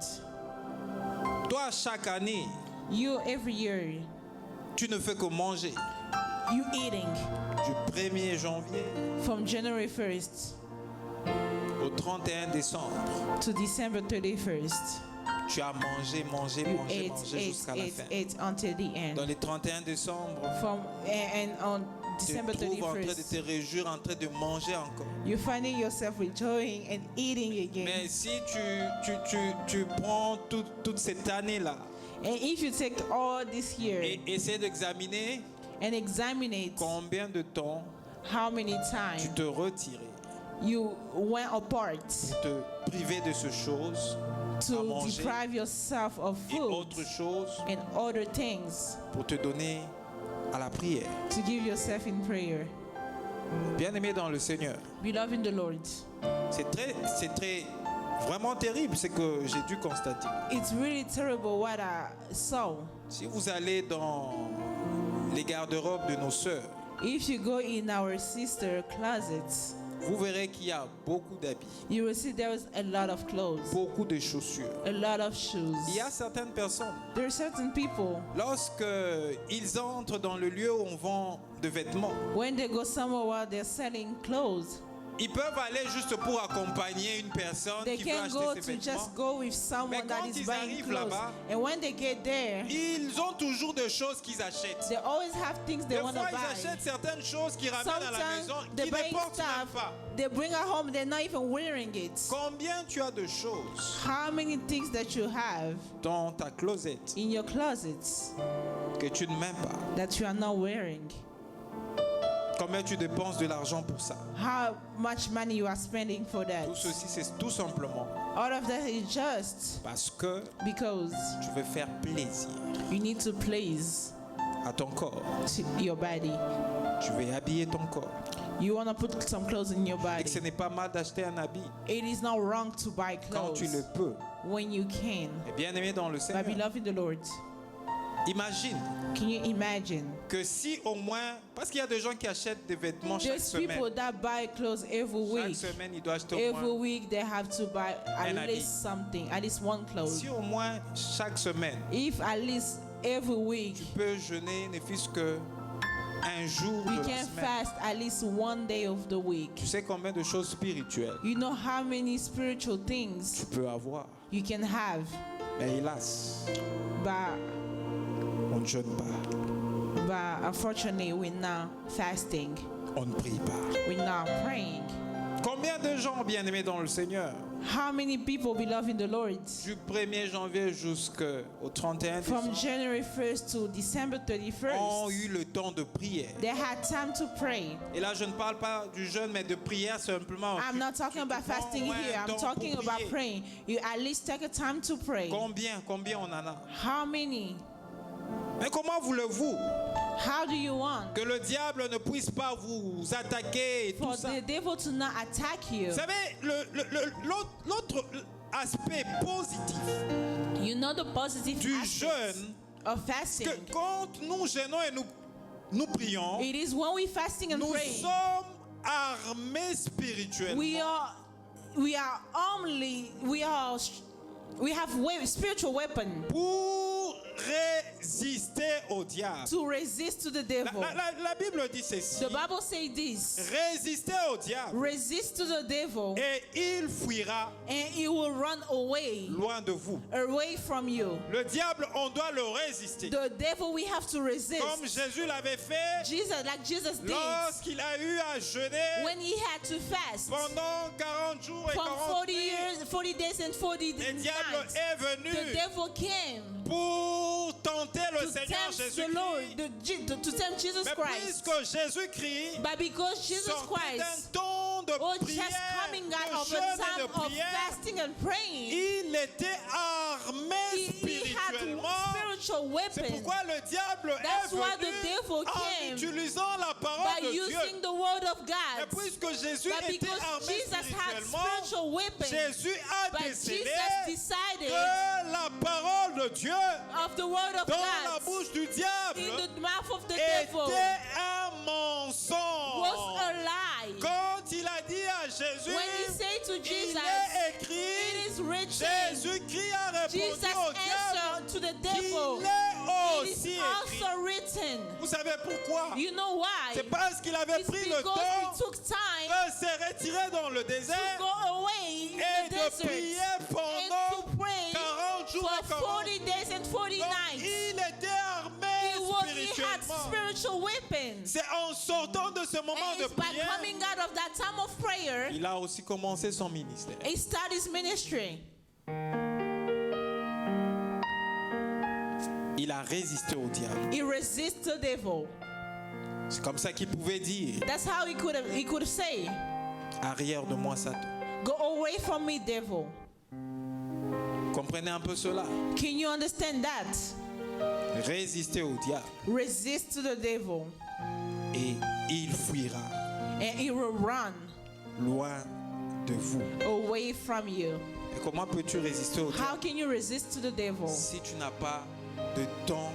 toi, chaque année, you every year, tu ne fais que manger. you eating Du 1er janvier from January 1st au 31 décembre, to December 31st. tu as mangé, mangé, You mangé, mangé jusqu'à la fin. ate until the end. Dans les 31 décembre, And on tu December te trouves en train de 31st, te réjouir, en train de manger encore. you're finding yourself enjoying and eating again. Mais si tu prends toute cette année-là And if you take all this year et essaies d'examiner and examine it, combien de temps how many tu times te retirais, you went apart te priver de ces choses à to manger deprive yourself of et food autres choses and other things pour te donner à la prière. to give yourself in prayer. Bien-aimé dans le Seigneur, Beloved in the Lord, c'est très vraiment terrible ce que j'ai dû constater. It's really terrible what I saw. Si vous allez dans les garde-robes de nos sœurs, If you go in our sister closets, vous verrez qu'il y a beaucoup d'habits, you will see there is a lot of clothes, beaucoup de chaussures. a lot of shoes. Il y a certaines personnes, There are certain people, lorsque ils entrent dans le lieu où on vend de vêtements, when they go somewhere where they're selling clothes, ils peuvent aller juste pour accompagner une personne they qui veut can go acheter ses to just vêtements. go with someone Mais that quand is ils buying arrivent clothes. là-bas, And when they get there, Ils ont toujours des choses qu'ils achètent. they always have things they Des want to fois, ils buy. achètent certaines choses qu'ils ramènent à la maison, Sometimes they qui buy ne portent même stuff, pas. they bring it home, they're not even wearing it. Combien tu as de choses How many things that you have dans ta closette in your closets que tu ne mets pas? that you are not wearing? Combien tu dépenses de l'argent pour ça? How much money you are spending for that? Tout ceci, c'est tout simplement All of that is just parce que because tu veux faire plaisir you need to please à ton corps. your body. Tu veux habiller ton corps. You want to put some clothes in your Et body. que ce n'est pas mal d'acheter un habit It is not wrong to buy quand tu clothes le peux. when you can. Et bien aimé dans le My Seigneur, beloved in the Lord, imagine can you imagine? que si au moins, parce qu'il y a des gens qui achètent des vêtements chaque There's people semaine. that buy clothes every Chaque week. semaine, il doit acheter au Every moins. week they have to buy Un at habit. least something, at least one clothes. Si au moins chaque semaine, If at least every week tu peux jeûner ne fût-ce que un jour we de la can semaine. fast at least one day of the week, Tu sais combien de choses spirituelles you know how many spiritual tu things peux avoir. you can have. Mais hélas, But on ne jeûne pas, unfortunately we're not fasting, on ne prie pas. we're not praying. Combien de gens bien-aimés dans le Seigneur, How many people beloved in the Lord, du 1er janvier jusqu'au 31 from décembre, January 1st to December ont 31st, eu le temps de prière? they had time to pray. Et là, je ne parle pas du jeûne, mais de prière simplement. I'm not talking about Tu prends, fasting ouais, here. un I'm temps talking pour about prier. praying. You at least take a time to pray. Combien on en a? How many? Mais comment voulez-vous How do you want que le diable ne puisse pas vous attaquer et tout for ça? the devil to not attack you? Vous savez, l'autre aspect positif You know the positive du aspects jeûne, of fasting. que quand nous jeûnons et nous prions, It is when we fasting and nous praying, sommes armés spirituellement we have spiritual weapon pour résister au diable. to resist to the devil. La Bible dit ceci. The Bible says this: Résistez au diable resist to the devil, et il fuira and he will run away loin de vous. from you. Le diable, on doit le résister. The devil we have to resist. Comme Jésus l'avait fait Jesus did lorsqu'il a eu à jeûner when he had to fast pendant 40 jours et from 40 nuits. 40 days and 40 Le diable nights. est venu The devil came pour tenter le to Seigneur tempt the Lord, Jésus-Christ. to tempt Jesus Mais Christ. puisque Jésus-Christ But because Jesus sortait d'un Christ temps de was prière, just coming out de of a jeûne et time de of prière, fasting and praying, il était armé he had spirituellement. spiritual C'est weapons pourquoi le diable That's est why the venu devil en came utilisant la parole by de Dieu. using the word of Mais God. puisque Jésus But était because armé Jesus had spirituellement, spiritual weapons, Jésus a but décidé Jesus decided que la parole de Dieu of the word of dans la God bouche du diable in the mouth of the devil était un mensonge. was a lie. Quand il a dit à Jésus, When he said to il Jesus, est it écrit, is written, Jésus-Christ a répondu Jesus au diable answered to the qu'il devil, est it aussi is écrit. also written. Vous savez pourquoi? You know why? C'est parce qu'il avait It's pris le because temps he took time de se retirer dans le to désert go away in et the de desert prier and pendant to pray 40 jours et for 40 40 days and 40 Donc, nights. il était armé He had spirituellement. spiritual weapons. C'est en sortant de ce moment And de it's by prière, coming out of that time of prayer, il a aussi commencé son ministère. he started his ministry. Il a résisté au diable. He resisted the devil. C'est comme ça qu'il pouvait dire, That's how he could say, arrière de moi Satan. go away from me, devil. Comprenez un peu cela. Can you understand that? Résister au diable Resist to the devil, et il fuira and he will run loin de vous. away from you. Et comment peux-tu résister au How diable can you resist to the devil si tu n'as pas de temps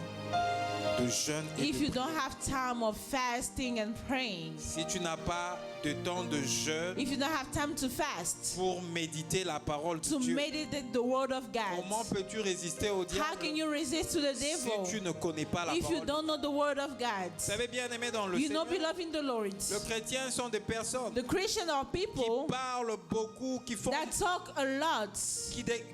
de jeûne et if de you don't have time of fasting and praying? si tu n'as pas de temps de jeûne If you don't have time to fast, pour méditer la parole de to Dieu, meditate the word of comment God, peux-tu résister au how diable can you resist to the si devil tu ne connais pas la if you parole? don't know the word of God? Vous savez, bien aimé dans le You know, Seigneur, beloved in the Lord, les chrétiens sont des personnes the Christians are qui people parlent beaucoup, that talk a lot.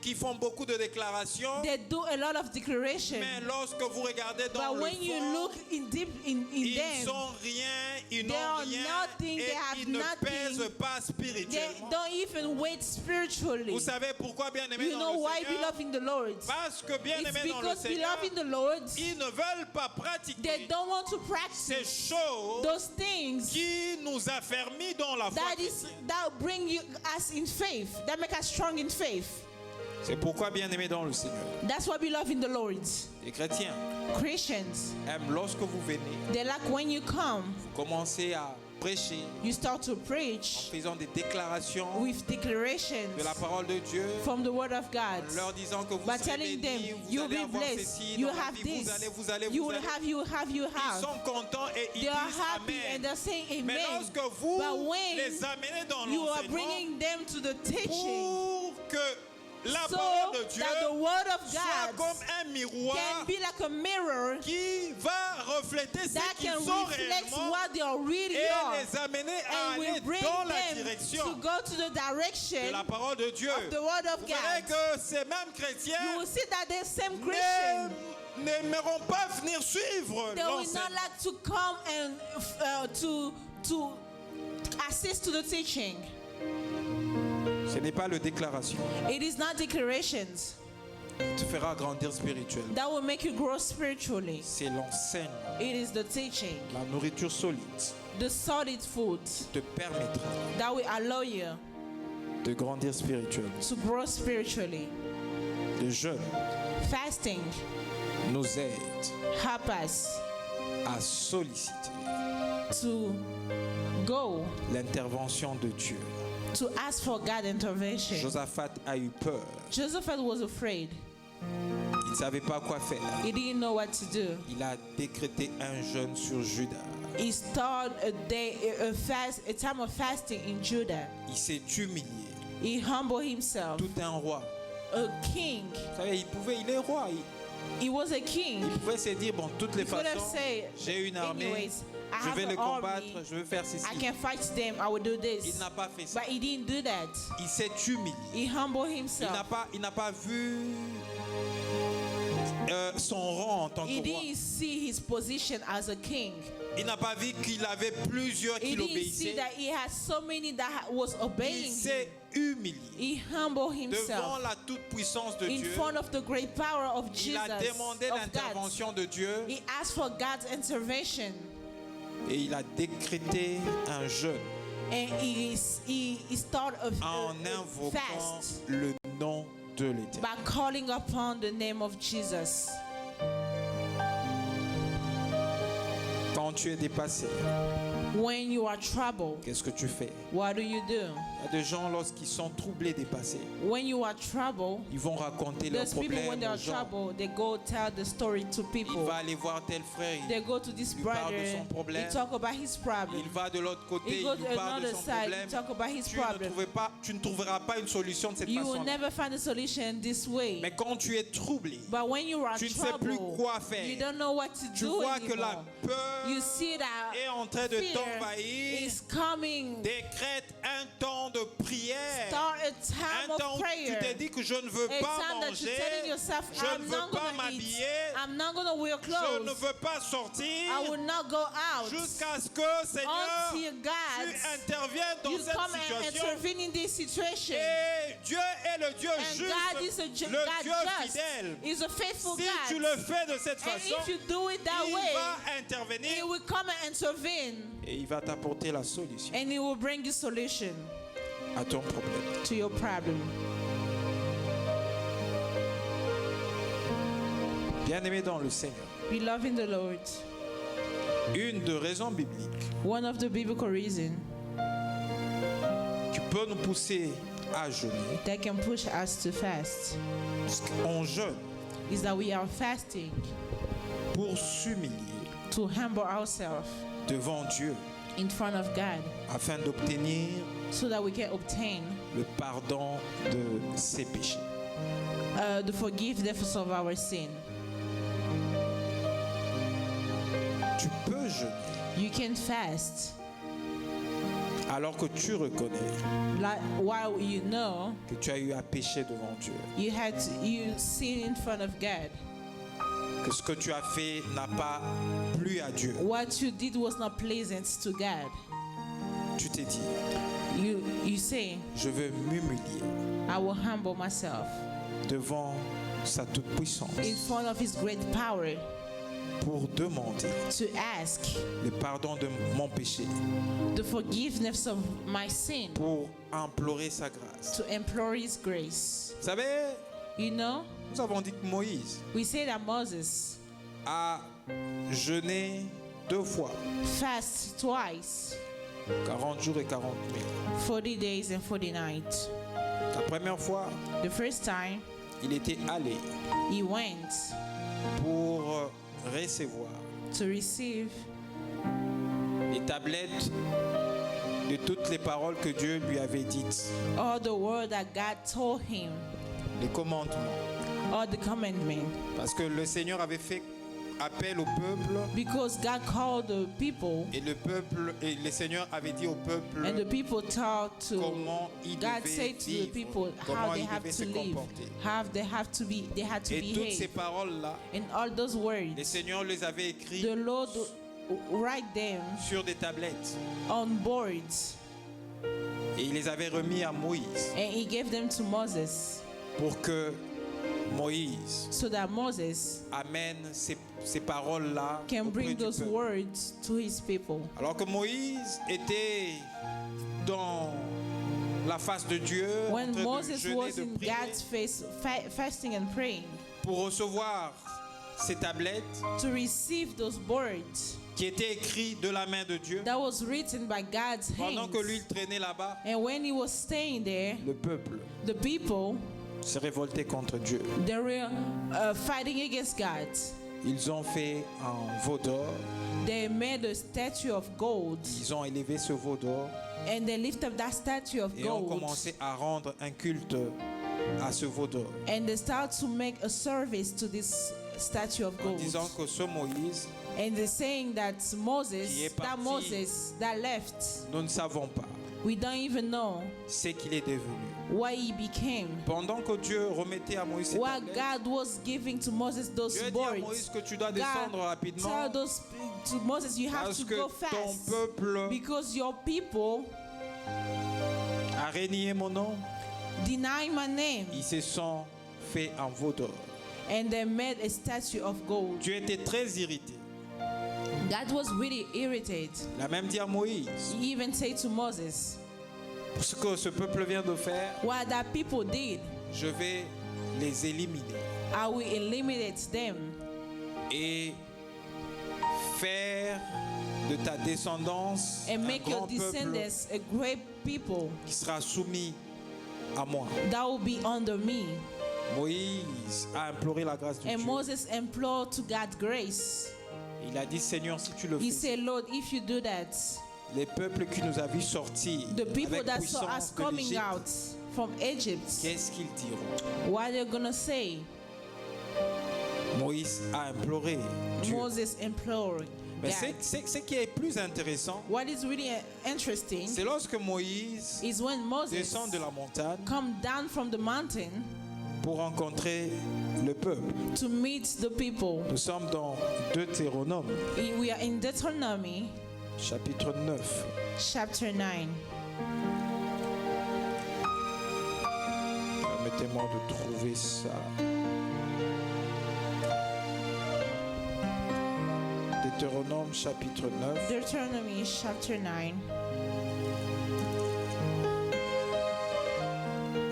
qui font beaucoup de déclarations, They do a lot of declaration. mais lorsque vous regardez dans But le when you fond, look in deep in ils them, sont rien, ils they n'ont are rien nothing, et they have ils ne nothing. pèsent pas they spirituellement. don't even wait spiritually. Vous savez pourquoi, bien aimé You dans know le why, Seigneur? beloved in the Lord? Parce que bien It's aimé dans le because, Seigneur, beloved in the Lord, ils ne veulent pas they pratiquer don't want to ces practice choses those things qui nous affermit dans la foi. that bring us in faith, that make us strong in faith. C'est pourquoi, bien aimé dans le Seigneur, That's why, beloved in the Lord, les chrétiens Christians, aiment lorsque vous venez, they like when you come, commencez à prêcher you start to en preach faisant des déclarations with declarations de la parole de Dieu, from the word of God, en leur disant que vous by serez telling them bénis, vous you'll allez be avoir blessed, ceci you dans la have vie, this, vous allez. you will Ils have. sont contents et ils They are disent happy and Amen. they're saying Mais amen. lorsque vous But when les amenez dans you are l'enseignement bringing them to the teaching, pour que la so parole de Dieu that the word of soit God comme un miroir can be like a mirror qui va refléter ce that qu'ils can sont reflect réellement what they really et are, les amener à and will aller bring dans la them to direction go to the de direction la parole de Dieu. of the word of Vous verrez God. que ces mêmes You chrétiens will see that the same Christian, n'aimeront pas venir suivre they will not l'enseignement. like to come and to assist to the teaching. Ce n'est pas le déclaration It is not declarations qui te fera grandir spirituellement. that will make you grow spiritually. C'est l'enseignement, It is the teaching, la nourriture solide the solid food te permettra that will allow you de grandir spirituellement. to grow spiritually. Le jeûne Fasting nous aide help us à solliciter to go l'intervention de Dieu. to ask for God intervention. Josaphat a eu peur. Joseph was afraid. Il ne savait pas quoi faire. He didn't know what to do. Il a décrété un jeûne sur Juda. He started a time of fasting in Judah. Il s'est humilié. He humbled himself. Tout un roi. A king. Vous savez, il est roi. He was a king. Il pouvait se dire, bon, de toutes les He could have façons, said, j'ai une armée, anyways, I je have vais an les combattre, army. je vais faire ceci. I can fight them. I will do Il this. n'a pas fait ça. But he didn't do that. Il s'est humilié. He humbled Il himself. n'a pas vu son rang en tant He que roi. didn't see his position as a king. Il n'a pas vu qu'il avait plusieurs He qui didn't see l'obéissaient. that he had so many that was Il obeying him. s'est humilié He humbled devant himself la toute-puissance de in Dieu. front of the great power of Il Jesus, a demandé of God. l'intervention de Dieu He asked for God's intervention, et il a décrété un jeûne and he started en a invoquant fast le nom de l'Éternel. by calling upon the name of Jesus. Quand tu es dépassé, When you are troubled, qu'est-ce que tu fais? what do? Il y a des gens, lorsqu'ils sont troublés, dépassés, When you are troubled, ils vont raconter leurs those people, when problèmes they aux are gens. troubled, they go tell the story to Il people. va aller voir tel frère, They go to this il parle brother, de son problème. they talk about his problem. il va de l'autre côté, He il goes lui to parle de another son side, problème. he talk about his Tu ne problem. trouveras pas une solution de cette You will façon. never find a solution this way. Mais quand tu es troublé, But when you are tu ne sais plus troubled, quoi faire. you don't know what to Tu do vois que la anymore. peur You see that est en train de fear t'envahir. is coming. Décrète un temps de prière. Start a time Un of temps où tu prayer. t'es dit que je ne veux A pas time that manger, you're telling yourself, je ne I'm veux not pas gonna eat. m'habiller, I'm not gonna wear je ne clothes. veux pas sortir, I will not go out jusqu'à ce que, Seigneur, until tu God, interviennes dans you cette come and situation. intervene in this situation. Et Dieu est le Dieu And God is juste, a le God Dieu just. fidèle. Is a faithful Si God. tu le fais de cette And façon, if you do it that il way, va He intervenir will come and intervene, et il va t'apporter la solution and He will bring you solution à ton problème. to your problem. Bien-aimé dans le Seigneur, Beloved in the Lord, une des raisons bibliques one of the biblical reasons qui peut nous pousser à jeûner, that can push us to fast on jeûne is that we are fasting pour s'humilier to humble ourselves devant Dieu in front of God afin d'obtenir so that we can obtain le pardon de ses péchés. the forgiveness of our sin. Tu peux jeûner You can fast alors que tu reconnais like while you know que tu as eu à pécher devant Dieu, you sin in front of God. que ce que tu as fait n'a pas plu à Dieu. What you did was not pleasant to God. Tu t'es dit, You say, je veux m'humilier I will humble myself devant sa toute-puissance in front of His great power pour demander to ask le pardon de mon péché, the forgiveness of my sin, pour implorer sa grâce. to implore His grace. Vous savez, You know, nous avons dit que Moïse we say that Moses a jeûné 2 fois, fasted twice, 40 jours et 40 nuits. 40 days and 40 nights. La première fois, The first time il était allé he went pour recevoir to receive les tablettes de toutes les paroles que Dieu lui avait dites, all the word that God told him, les commandements. all the commandment, Parce que le Seigneur avait fait appel au peuple because God called the people et le Seigneur avait dit au peuple and the people taught to comment ils God devaient said to the vivre, people how comment they ils have devaient to se live, comporter. how they had to Et toutes ces behave, paroles-là, and all those le words Seigneur les avait écrites the Lord write them sur des tablettes on boards, et il les avait remis à Moïse and He gave them to Moses pour que Moïse so that Moses amène ces paroles-là can auprès bring du those peuple. words to His people. Alors que Moïse était dans la face de Dieu, en When train de Moses jeûner, was de in prier, God's face, fasting and praying pour recevoir ces tablettes to receive those words qui étaient écrites de la main de Dieu, that was written by God's pendant que lui hands. il traînait là-bas, And when he was staying there, le peuple the people, s'est révolté contre Dieu. they were fighting against God. Ils ont fait un veau d'or, They made a statue of gold ils ont élevé ce veau d'or and they lift up that statue of et ont gold commencé à rendre un culte à ce veau d'or, and they start to make a service to this statue of en gold. disant que ce Moïse, And they're saying that Qui Moses, est that parti. Moses that left, nous ne savons pas we don't even know ce qu'il est devenu. what he became. Pendant que Dieu remettait à Moïse ses While tablettes, God was giving to Moses those Dieu dit à boards, Moïse que tu dois descendre God rapidement tell those to Moses, you have parce to que go ton fast peuple because your people a renié mon nom. deny my name, Ils se sont fait un veau d'or. and they made a statue of gold. Dieu était très irrité. God was really irritated. Il a même dit à Moïse, He even said to Moses, ce que ce peuple vient de faire, what that people did, je vais les éliminer I will eliminate them et faire de ta descendance and un make your grand peuple descendants a great people qui sera soumis à moi. that will be under me. Moïse a imploré la grâce de And Dieu. Moses implored to God grace. Il a dit, Seigneur, si tu le He fais, said, Lord, if you do that, les peuples qui nous a vus sortir the people avec that saw us puissance de coming l'Égypte, out from Egypt, qu'est-ce qu'ils diront? what they're gonna say? Moïse a imploré Dieu. Moses implored Mais God. ce qui est plus intéressant, What is really interesting c'est lorsque Moïse is when Moses descend de la montagne come down from the mountain pour rencontrer le peuple. to meet the people. Nous sommes dans Deutéronome, We are in Deuteronomy chapitre 9. chapter 9. Permettez-moi de trouver ça. Deutéronome, chapitre 9. Deuteronomy chapter 9.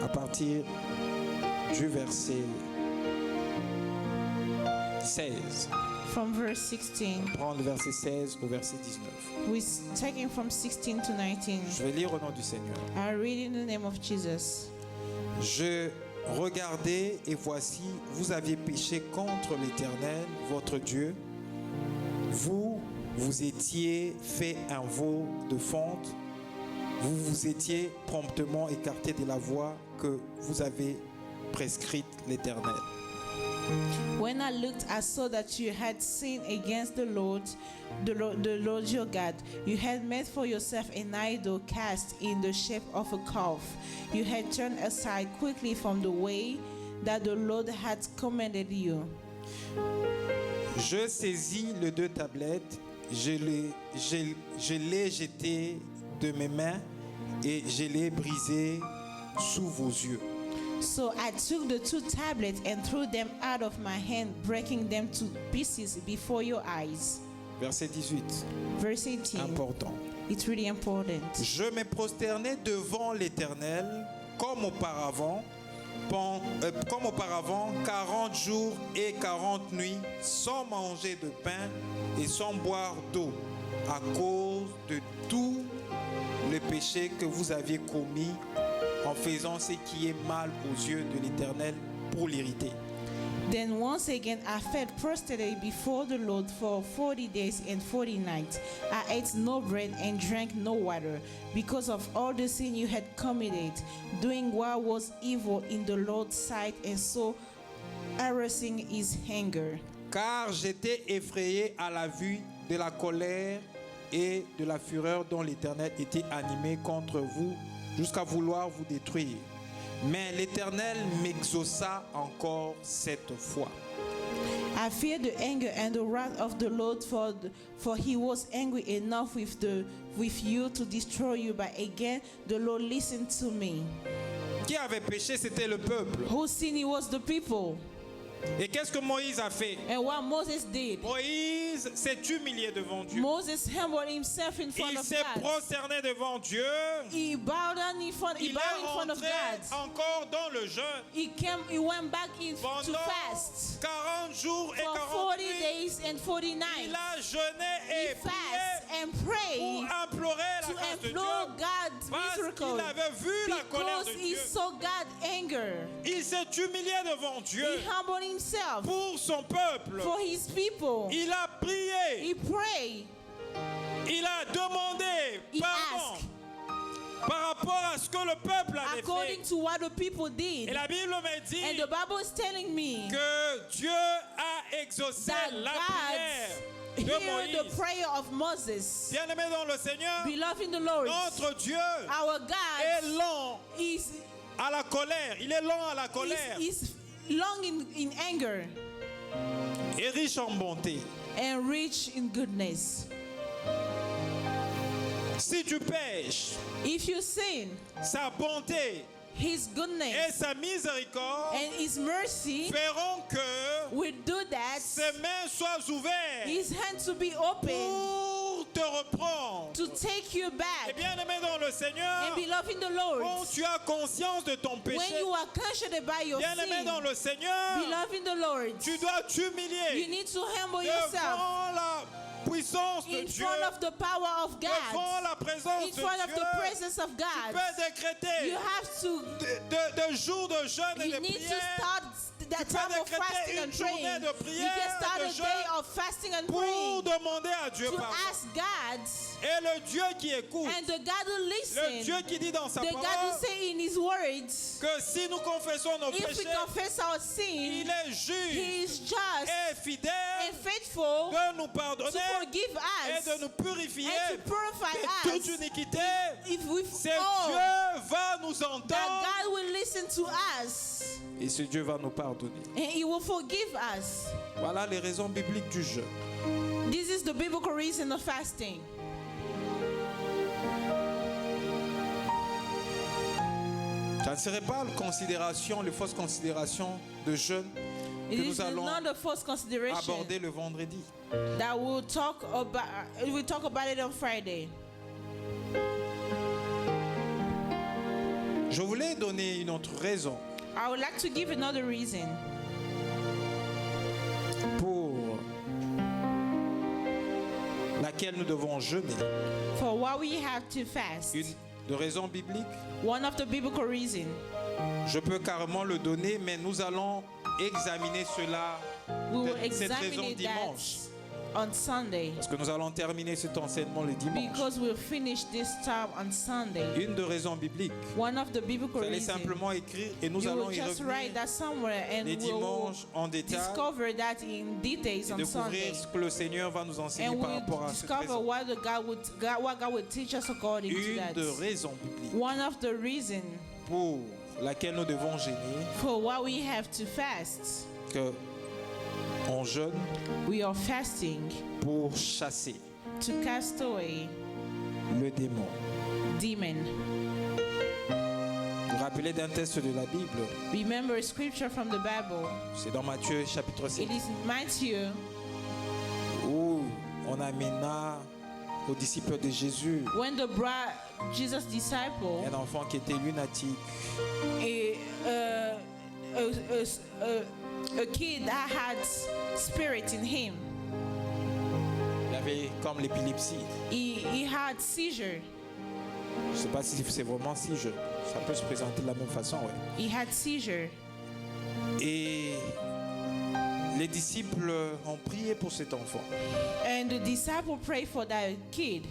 À partir du verset 16. from verse 16. Prendre le verset 16 au verset 19. We're taking from 16 to 19. Je vais lire au nom du Seigneur. I read in the name of Jesus. Je regardais et voici, vous aviez péché contre l'Éternel, votre Dieu. Vous étiez fait un veau de fonte. Vous vous étiez promptement écarté de la voie que vous avez prescrite l'Éternel. When I looked, I saw that you had sinned against the Lord your God. You had made for yourself an idol cast in the shape of a calf. You had turned aside quickly from the way that the Lord had commanded you. Je saisis les deux tablettes, je les jeté de mes mains et je les brisé sous vos yeux. So I took the two tablets and threw them out of my hand, breaking them to pieces before your eyes. Verset 18. Verse 18. Important. It's really important. Je me prosternai devant l'Éternel comme auparavant, 40 jours et 40 nuits, sans manger de pain et sans boire d'eau, à cause de tous les péchés que vous aviez commis en faisant ce qui est mal aux yeux de l'Éternel pour l'irriter. Then once again I fell prostrate before the Lord for 40 days and 40 nights. I ate no bread and drank no water, because of all the sin you had committed, doing what was evil in the Lord's sight, and so arousing his anger. Car j'étais effrayé à la vue de la colère et de la fureur dont l'Éternel était animé contre vous, jusqu'à vouloir vous détruire. Mais l'Éternel m'exauça encore cette fois. I feared the anger and the wrath of the Lord, for he was angry enough with you to destroy you. But again, the Lord listened to me. Qui avait péché, c'était le peuple. Whose sin it was the people. Et qu'est-ce que Moïse a fait? And what Moses did. Moïse s'est humilié devant Dieu. Moses humbled himself in front Il of s'est God. prosterné devant Dieu. He bowed down in front. He Il bowed est in front of rentré God. encore dans le jeûne. He went back in to Pendant fast 40 jours et for 40 40 nuits. days and 40 Il nights. a jeûné He et prié fasted and pour prayed implorer la to grâce de implore Dieu. God's Parce miracle, qu'il avait vu la colère because de he Dieu. saw God's anger. Il s'est humilié devant Dieu He humbled himself pour son peuple. for his people. Il a prié. He prayed. Il a demandé He pardon asked par rapport à ce que le peuple avait according fait. to what the people did. Et la Bible me And dit the Bible is telling me que Dieu a exaucé that la prière God de heard the Moïse. prayer of Moses. Bien-aimé dans le Seigneur, Beloved in the Lord, notre Dieu our est God lent is à la colère. Il est lent à la colère is long in anger et riche en bonté. and rich in goodness. Si tu pèches, If you sin, sa bonté his et goodness sa miséricorde and his mercy feront que will do that. ses mains soient ouvertes His hand to be open pour te reprendre. to take you Et back. bien-aimé dans le Seigneur, And beloved in the Lord, quand tu as conscience de ton when péché, you are conscious about your bien-aimé dans sin, le Seigneur, beloved in the Lord, tu dois you t'humilier need to humble yourself devant la puissance de in Dieu, front of the power of devant God, la présence in de front of the Dieu. presence of Tu God. peux décréter You have to, de jours de jeûne et you de need to prière start that peux time of décréter fasting une and journée praying. de You prière can et start de a day jeûne of fasting and pour praying demander à Dieu to pardon. ask God, Et le Dieu qui écoute, and the God who le listens, Dieu qui dit dans sa the God who parole say in His words, que si nous confessons nos if we péchés, confess our sin, il est juste He is just et fidèle and faithful de nous to pardonner forgive et us de nous purifier and to purify de toute us. iniquité. If we C'est all Dieu va nous that entendre God will listen to us et ce Dieu va nous pardonner. and He will forgive us. Voilà les raisons bibliques du jeûne. This is the biblical reason of fasting. Ça ne serait pas les fausses considérations de jeûne que It is nous allons not a false consideration aborder le vendredi. that we'll talk about it on Friday. Je voulais donner une autre raison I would like to give another reason pour laquelle nous devons jeûner. For what we have to fast. Une de raison biblique, One of the biblical reasons. je peux carrément le donner, mais nous allons examiner cela We will cette raison examine dimanche. that on Sunday. Parce que nous allons terminer cet enseignement le dimanche. Because we'll finish this term on Sunday. Une de raisons bibliques. One of the biblical Vous allez reasons. simplement écrire et nous You allons will y just revenir write that somewhere and les we'll dimanches en détail discover that in details et on découvrir Sunday. ce que le Seigneur va nous enseigner And par we'll rapport à cette discover raison. what God would teach us according to Une that. de raisons bibliques One of the reasons pour laquelle nous devons gêner, for why we have to fast. que on jeûne We are fasting pour chasser to cast away le démon. demon. Vous vous rappelez d'un texte de la Bible, Remember a scripture from the Bible. c'est dans Matthieu chapitre 7, It is Matthew où on amena aux disciples de Jésus when the Jesus disciple un enfant qui était lunatique. a kid that had spirit in him. Il avait comme l'épilepsie. He had seizure. Je ne sais pas si c'est vraiment si jeune. Ça peut se présenter de la même façon, ouais. He had seizure. Et les disciples ont prié pour cet enfant And the disciple prayed for that kid.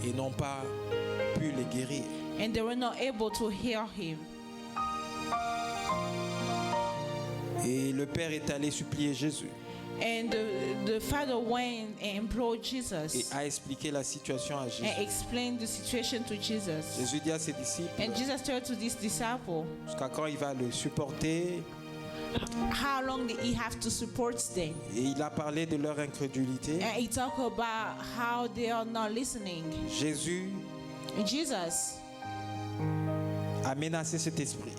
et n'ont pas pu le guérir. And they were not able to heal him. Et le père est allé supplier Jésus And the father went and implored et Jesus a expliqué la situation à Jésus. and explained the situation to Jesus. Jésus dit à ses disciples, And Jesus told to this disciple, jusqu'à quand il va le supporter. how long did he have to support them? Et il a parlé de leur incrédulité. And he talked about how they are not listening. Jésus And Jesus a menacé cet esprit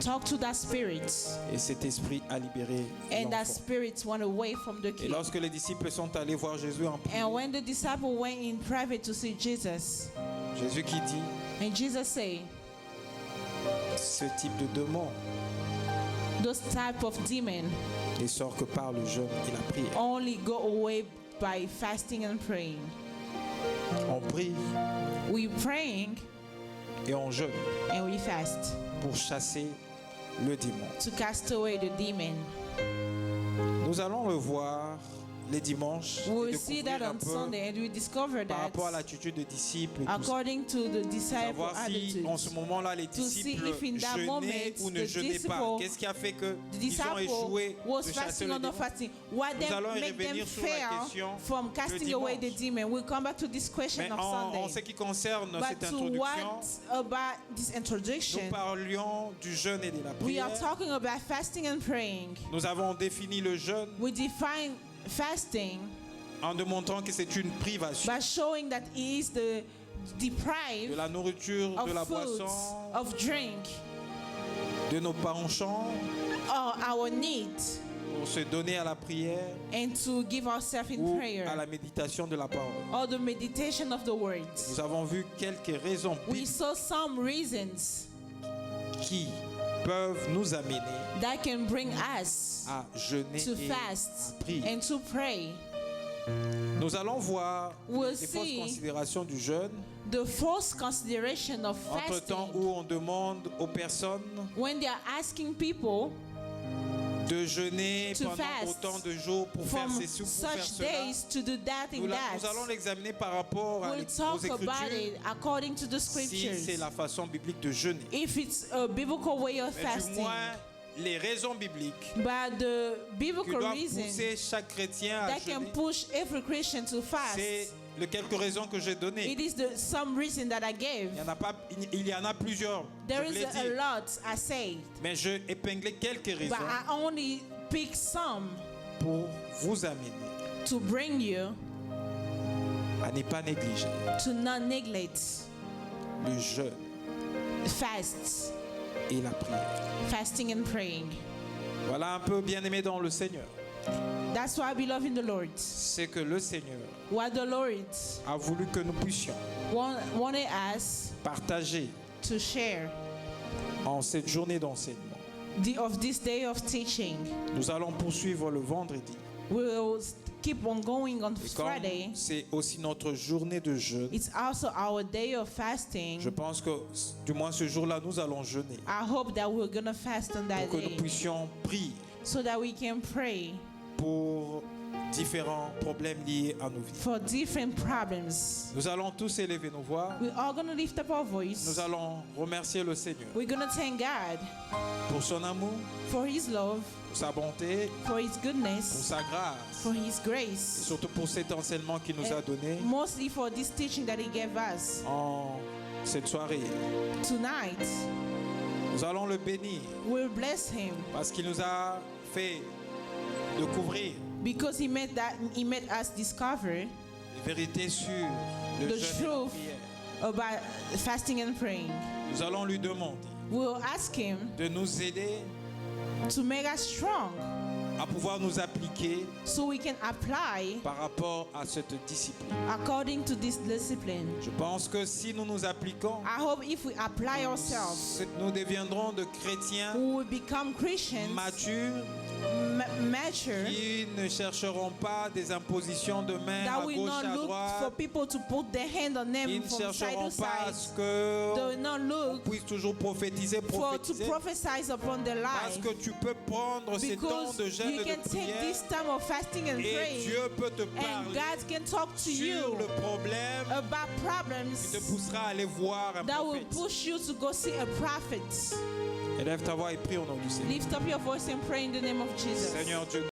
talked to that spirit, et cet esprit a libéré and that l'enfant. spirit went away from the Et kid. lorsque les disciples sont allés voir Jésus en prière, And when the disciple went in private to see Jesus, Jésus qui dit, and Jesus said, ce type de démon those type of demon ne sort que par le jeûne et la prière. only go away by fasting and praying. On prie We praying et on jeûne and we fast pour chasser le démon. to cast away the demon. Nous allons le voir les dimanches We et will see découvrir that un on peu Sunday, and we discover par that rapport à l'attitude des disciples et tout ça. according to the disciple Savoir si attitude. en ce moment-là les To see disciples if in that jeûnaient moment ou ne the jeûnaient pas. disciple- Qu'est-ce qui a fait que The ils ont disciple échoué was de chasser fasting le or not démon? fasting. What Nous allons them y make them revenir sur la fail question from le casting away the dimanche. demon? We'll come back to this question Mais of en ce Sunday. qui concerne But cette to introduction, what about this nous introduction? parlions du jeûne et de la We are prière. talking about fasting and praying. Nous avons défini le jeûne We define fasting en démontrant que c'est une privation by showing that it is the de deprived la nourriture, de la of food, boisson, of drink, de nos penchants or our needs, pour se donner à la prière and to give ourselves in ou prayer, à la méditation de la parole. or the meditation of the words. Nous avons vu quelques raisons We bibliques saw some reasons qui peuvent nous amener that can bring us à jeûner to et fast à prier. and to pray. Nous allons voir We'll les fausses see considérations du jeûne The false consideration of entre temps fasting, où on demande aux personnes when they are asking people de jeûner to pendant fast autant de jours pour faire from ceci ou pour faire such cela. days to do that Nous, and nous allons that. l'examiner par rapport We'll aux talk about Écritures, it according to the si scriptures. c'est la façon biblique de jeûner. If it's a biblical way of Mais du fasting, moins, les raisons bibliques but the qui biblical doivent reason pousser chaque chrétien à that can jeûner, push every Christian to fast, c'est les quelques raisons que j'ai données. it is some reason that I gave. Il y en a plusieurs, There je is l'ai a dit. lot I said, Mais je épinglais quelques raisons but I only pick some pour vous amener to bring you à ne pas négliger to not neglect le jeûne fasts, et la prière. fasting and praying. Voilà un peu bien-aimé dans le Seigneur. That's why I beloved in the Lord. C'est que le Seigneur What the Lord a voulu que nous puissions wanted us partager to share en cette journée d'enseignement. of this day of teaching. Nous allons poursuivre le vendredi We will keep on going on Et comme Friday, c'est aussi notre journée de jeûne, it's also our day of fasting. je pense que du moins ce jour-là, nous allons jeûner I hope that we're gonna fast on that pour que nous day puissions prier so that we can pray pour différents problèmes liés à nos vies. for different problems. Nous allons tous élever nos voix. We're all gonna lift up our Nous voice. allons remercier le Seigneur We're gonna thank God pour son amour, for His love, pour sa bonté, for His pour goodness, sa grâce, for His et grace, surtout pour cet enseignement qu'il nous a donné mostly for this teaching that He gave us en cette soirée. tonight. Nous allons le bénir We'll bless Him parce qu'il nous a fait découvrir because He made us discover les vérités sur le The jeûne et la truth. prière. about fasting and praying. Nous allons lui demander We'll ask Him de nous aider to make us strong à pouvoir nous appliquer so we can apply par rapport à cette discipline. according to this discipline. Je pense que si nous nous appliquons, I hope if we apply ourselves, nous deviendrons de chrétiens we will become Christians, matures mature, qui ne chercheront pas des impositions de main that à will gauche not et à look for droite, people to put their hand on qui them ne from side chercheront to pas à side. ce que They will not look puisse toujours prophétiser, for to prophétiser, prophesy upon their parce life, que tu peux prendre ces temps because de jeûne you et can de take prière this time of fasting and et praying, Dieu peut te and parler God can talk to sur you le problème about qui te problems poussera à aller voir un that will prophète. push you to go see a prophet. Élève ta voix et prie au nom du Seigneur. Lift up your voice and pray in the name of Jesus. Seigneur Dieu,